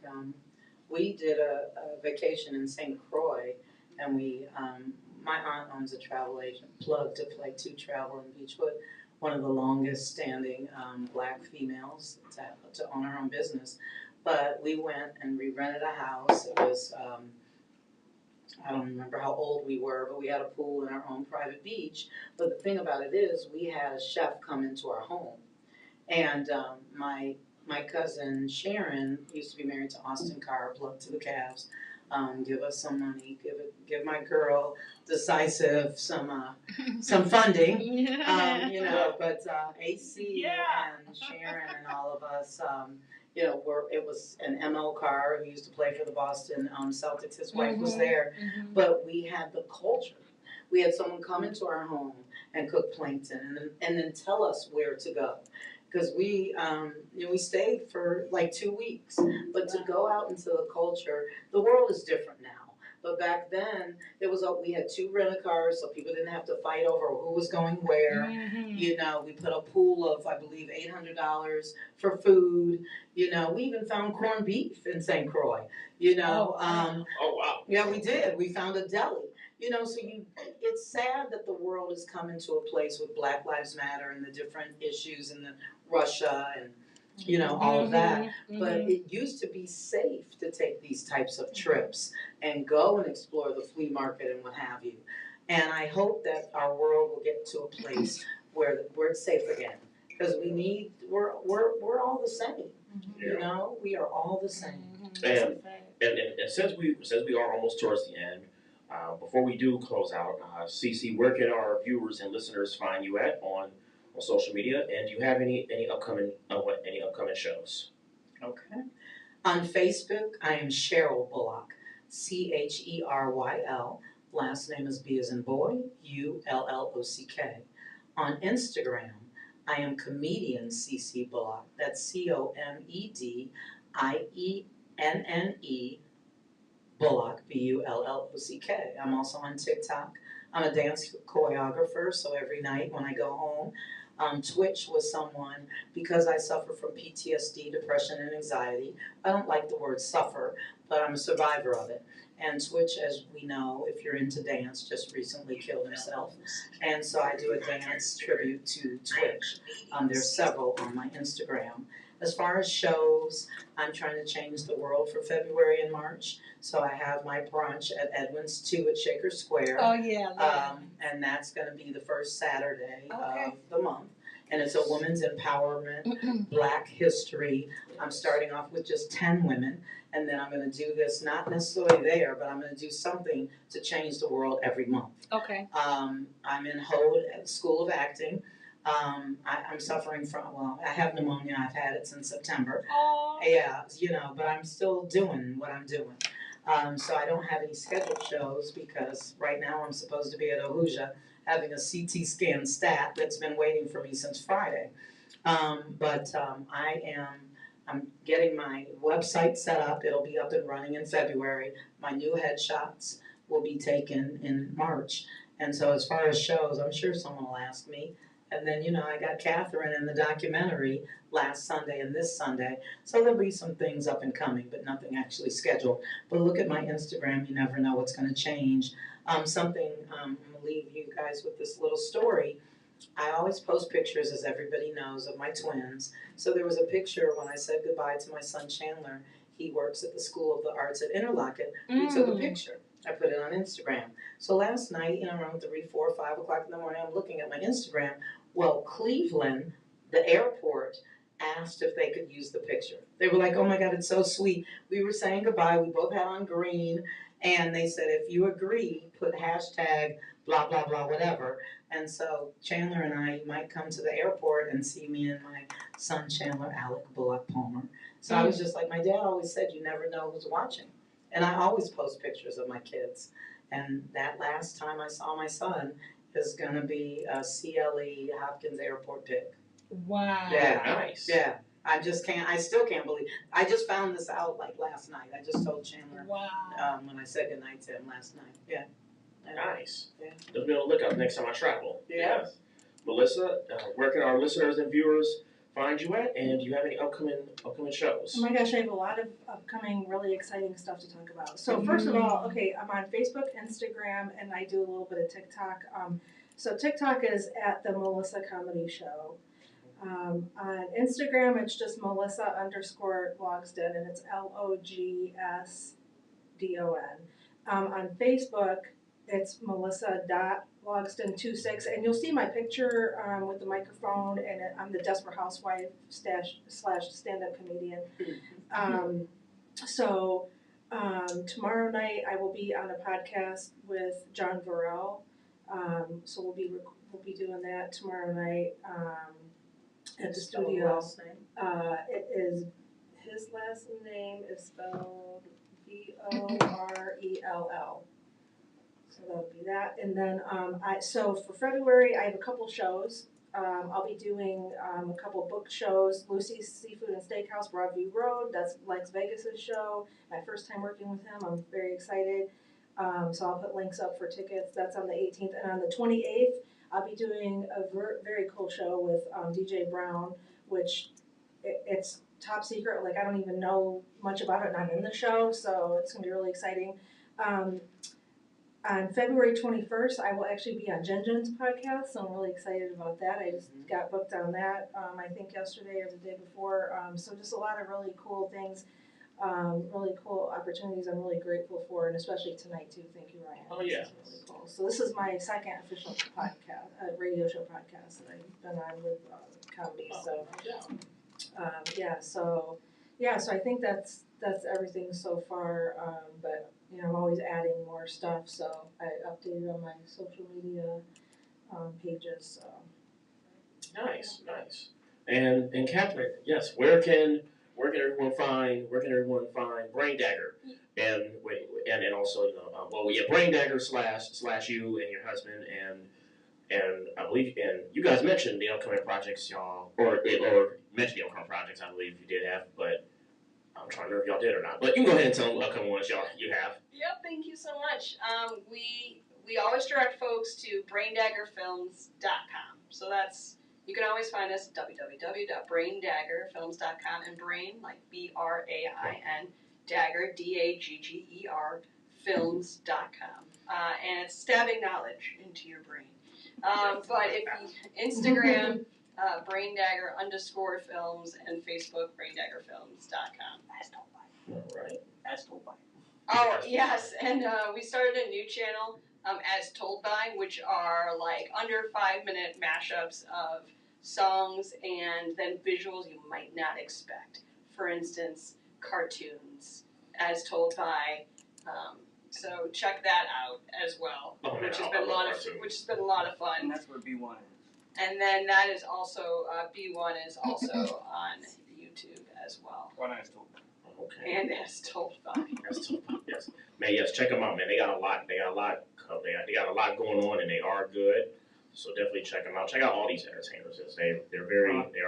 we did a vacation in St. Croix, and my aunt owns a travel agent, Plug, to like to travel in Beachwood, one of the longest standing black females to own her own business. But we went and we rented a house. It was I don't remember how old we were, but we had a pool and our own private beach. But the thing about it is, we had a chef come into our home, and my cousin Sharon used to be married to Austin Carr, Bullock to the Cavs. Give us some money. Give my girl Decisive some funding. But AC and Sharon and all of us, it was an ML Carr who used to play for the Boston Celtics. His wife was there, but we had the culture. We had someone come into our home and cook plankton, and then tell us where to go. Because we stayed for like 2 weeks, but to go out into the culture, the world is different now. But back then, we had 2 rent-a-cars, so people didn't have to fight over who was going where. We put a pool of, I believe, $800 for food. We even found corned beef in St. Croix. Oh wow. Yeah, we did. We found a deli. It's sad that the world is coming to a place with Black Lives Matter and the different issues and the Russia and, all of that. But it used to be safe to take these types of trips and go and explore the flea market and what have you. And I hope that our world will get to a place where it's safe again. Because we're all the same. We are all the same. And since we are almost towards the end, before we do close out, Cece, where can our viewers and listeners find you at on social media? And do you have any upcoming shows? Okay. On Facebook, I am Cheryl Bullock, Cheryl. Last name is B as in boy, Ullock. On Instagram, I am comedian Cece Bullock. That's ComedienE Bullock, Bullock. I'm also on TikTok. I'm a dance choreographer, so every night when I go home, Twitch was someone, because I suffer from PTSD, depression, and anxiety. I don't like the word suffer, but I'm a survivor of it. And Twitch, as we know, if you're into dance, just recently killed himself. And so I do a dance tribute to Twitch. There's several on my Instagram. As far as shows, I'm trying to change the world for February and March. So I have my brunch at Edwin's 2 at Shaker Square. Oh yeah. And that's going to be the first Saturday Okay. of the month. And it's a women's empowerment, Black history. I'm starting off with just 10 women, and then I'm going to do this not necessarily there, but I'm going to do something to change the world every month. Okay. I'm in Hode at the School of Acting. I'm suffering from, well, I have pneumonia. I've had it since September. Oh. Yeah, but I'm still doing what I'm doing. So I don't have any scheduled shows because right now I'm supposed to be at Ahuja having a CT scan stat that's been waiting for me since Friday. I'm getting my website set up. It'll be up and running in February. My new headshots will be taken in March. And so as far as shows, I'm sure someone will ask me. And then, I got Kathryn in the documentary last Sunday and this Sunday. So there'll be some things up and coming, but nothing actually scheduled. But look at my Instagram. You never know what's going to change. I'm going to leave you guys with this little story. I always post pictures, as everybody knows, of my twins. So there was a picture when I said goodbye to my son Chandler. He works at the School of the Arts at Interlochen. We took a picture. I put it on Instagram. So last night, around 3, 4, 5 o'clock in the morning, I'm looking at my Instagram. Well, Cleveland, the airport, asked if they could use the picture. They were like, oh my God, it's so sweet. We were saying goodbye. We both had on green. And they said, if you agree, put hashtag blah, blah, blah, whatever. And so Chandler and I might come to the airport and see me and my son Chandler, Alec Bullock Palmer. So I was just like, my dad always said, you never know who's watching. And I always post pictures of my kids. And that last time I saw my son is going to be a CLE Hopkins Airport pic. Wow. Yeah. Nice. Yeah. I still can't believe. I just found this out last night. I just told Chandler when I said goodnight to him last night. Yeah. Nice. Yeah. Just be on the lookout next time I travel. Yeah. Melissa, where can our listeners and viewers find you at? And do you have any upcoming shows? Oh my gosh, I have a lot of upcoming really exciting stuff to talk about. So first of all, okay, I'm on Facebook, Instagram, and I do a little bit of TikTok. So TikTok is at the Melissa Comedy Show. On Instagram, it's just Melissa_Logsdon, and it's LOGSDON. On Facebook, it's Melissa.Logsdon26, and you'll see my picture with the microphone, and I'm the Desperate Housewife / stand-up comedian. Tomorrow night I will be on a podcast with John Varel. So we'll be doing that tomorrow night at the studio. It is, his last name is spelled Vorell. So that'll be that. And then so for February I have a couple shows. I'll be doing a couple book shows. Lucy's Seafood and Steakhouse, Broadview Road. That's Lex Vegas's show. My first time working with him. I'm very excited. So I'll put links up for tickets. That's on the 18th. And on the 28th, I'll be doing a very cool show with DJ Brown, which it's top secret. Like, I don't even know much about it, and I'm in the show, so it's going to be really exciting. On February 21st, I will actually be on Jen Jen's podcast, so I'm really excited about that. I just got booked on that, I think yesterday or the day before. So just a lot of really cool things, really cool opportunities I'm really grateful for, and especially tonight too. Thank you, Ryan. Oh, yeah. This is really cool. So this is my second official podcast, radio show podcast that I've been on with comedy. So so I think that's everything so far. But I'm always adding more stuff. So I updated on my social media pages. So Nice. And Kathryn, yes, where can everyone find Brain Dagger? And also Brain Dagger / you and your husband and I believe you guys mentioned the upcoming projects y'all or mentioned the upcoming projects I believe you did have, but I'm trying to remember if y'all did or not. But you can go ahead and tell them what upcoming ones you have. Yep, thank you so much. We always direct folks to braindaggerfilms.com. So you can always find us at www.braindaggerfilms.com, and brain, like BRAIN, dagger, DAGGER, films.com. And it's stabbing knowledge into your brain. But if you, Instagram, braindagger_films, and Facebook braindaggerfilms.com. All right. As told by. Oh, yes, and we started a new channel, As Told By, which are like under 5-minute mashups of songs and then visuals you might not expect. For instance, cartoons, As Told By. So check that out as well, Oh, man, which has I been a love lot of cartoons. which has been a lot of And fun. that's where B1 is. And then that is also B1 is also on YouTube as well, What I was told. Okay. and As Told By. That's tough. Yes, man. Yes, check them out, man. They got a lot. They got a lot. They got a lot going on, and they are good. So definitely check them out. Check out all these entertainers. They are very I good.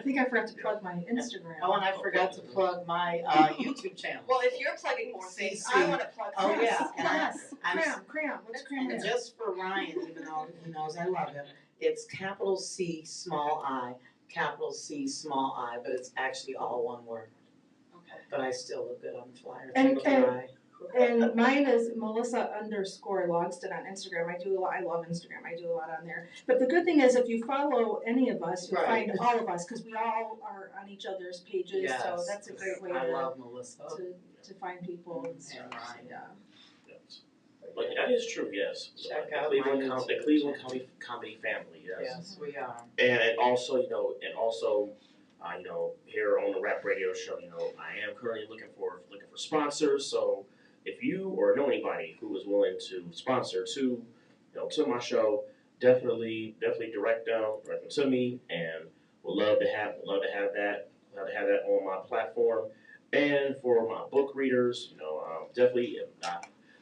think I forgot to plug my Instagram. Oh, and I forgot to plug my YouTube channel. Well, if you're plugging more things, CC. I want to plug. Oh, more. yeah. Yes, I'm- cram. What's cram? And just for Ryan, even though he knows I love him, it's capital C, small I, capital C, small I, but it's actually all one word. Okay. But I still look good on the flyer. And- Thank you, Ryan. And mine is Melissa_Logsdon on Instagram. I love Instagram. I do a lot on there. But the good thing is, if you follow any of us, you'll Right. find all of us because we all are on each other's pages. Yes. So that's a great way I to love Melissa. to find people and stuff. And Ryan. Yeah. Yes. But that is true. Yes. Check The out Cleveland, my the Cleveland comedy family. Yes. Yes, we are. And also, here on the Rap Radio Show, I am currently looking for sponsors. So if you or know anybody who is willing to sponsor to my show, definitely direct them to me, and would love to have that on my platform. And for my book readers, definitely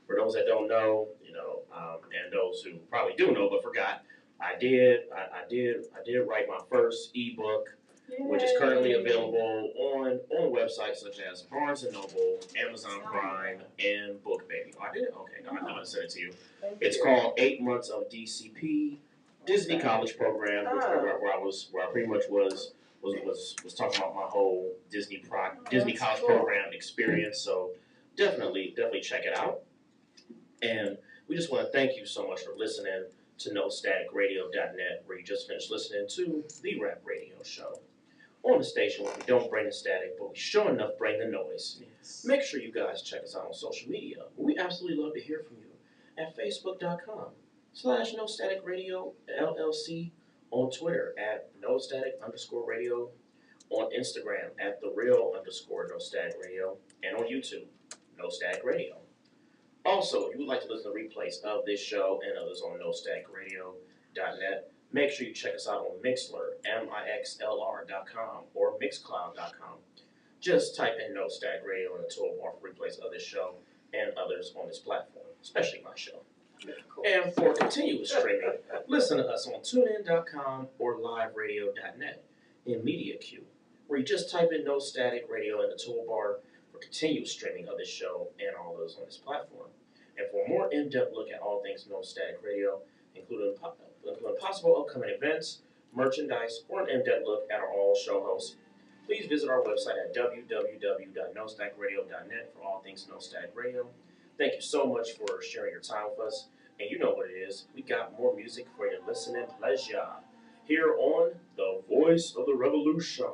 for those that don't know, and those who probably do know but forgot, I did write my first ebook, which is currently available on websites such as Barnes & Noble, Amazon Prime, and BookBaby. Oh, I did? Okay, no, I sent it to you. It's called 8 Months of DCP, Disney College Program, where I pretty much was talking about my whole Disney College Program experience. So definitely check it out. And we just want to thank you so much for listening to NoStaticRadio.Net, where you just finished listening to the Rap Radio Show. On the station where we don't bring the static, but we sure enough bring the noise. Yes. Make sure you guys check us out on social media. We absolutely love to hear from you at Facebook.com/NoStaticRadio.LLC, on Twitter at NoStatic_radio, on Instagram at TheReal_NoStaticRadio, and on YouTube, NoStatic Radio. Also, if you would like to listen to replays of this show and others on NoStaticRadio.Net, make sure you check us out on Mixlr, MIXLR.com, or Mixcloud.com. Just type in No Static Radio in the toolbar for replays of this show and others on this platform, especially my show. And for continuous streaming, listen to us on TuneIn.com or LiveRadio.net in Media Queue, where you just type in No Static Radio in the toolbar for continuous streaming of this show and all those on this platform. And for a more in-depth look at all things No Static Radio, including possible upcoming events, merchandise, or an in-depth look at our all show hosts, please visit our website at www.NoStaticRadio.net for all things No Static Radio. Thank you so much for sharing your time with us. And you know what it is. We got more music for your listening pleasure here on The Voice of the Revolution.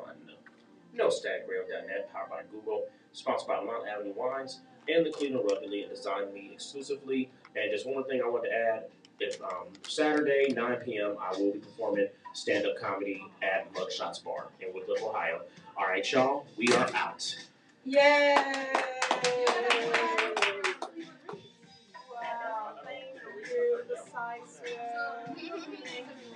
NoStaticRadio.net, powered by Google, sponsored by Mount Avenue Wines and the Cleveland Rugby League, and designed me exclusively. And just one more thing I want to add. If Saturday, 9 p.m., I will be performing stand-up comedy at Mugshots Bar in Wickliffe, Ohio. All right, y'all, we are out. Yay! Wow, thank you, Decisive. Thank you,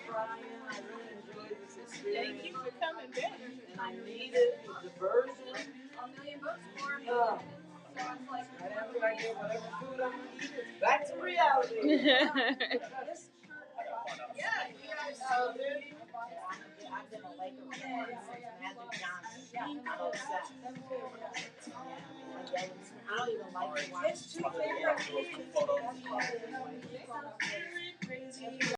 Brian. I really enjoyed this experience. Thank you for coming back. And I needed the diversion. A million books more. After I get whatever food I'm gonna eat, it's back to reality. Yeah, I've been a Laker fan since Magic Johnson. I'm obsessed. I don't even like to watch. It's too favorite.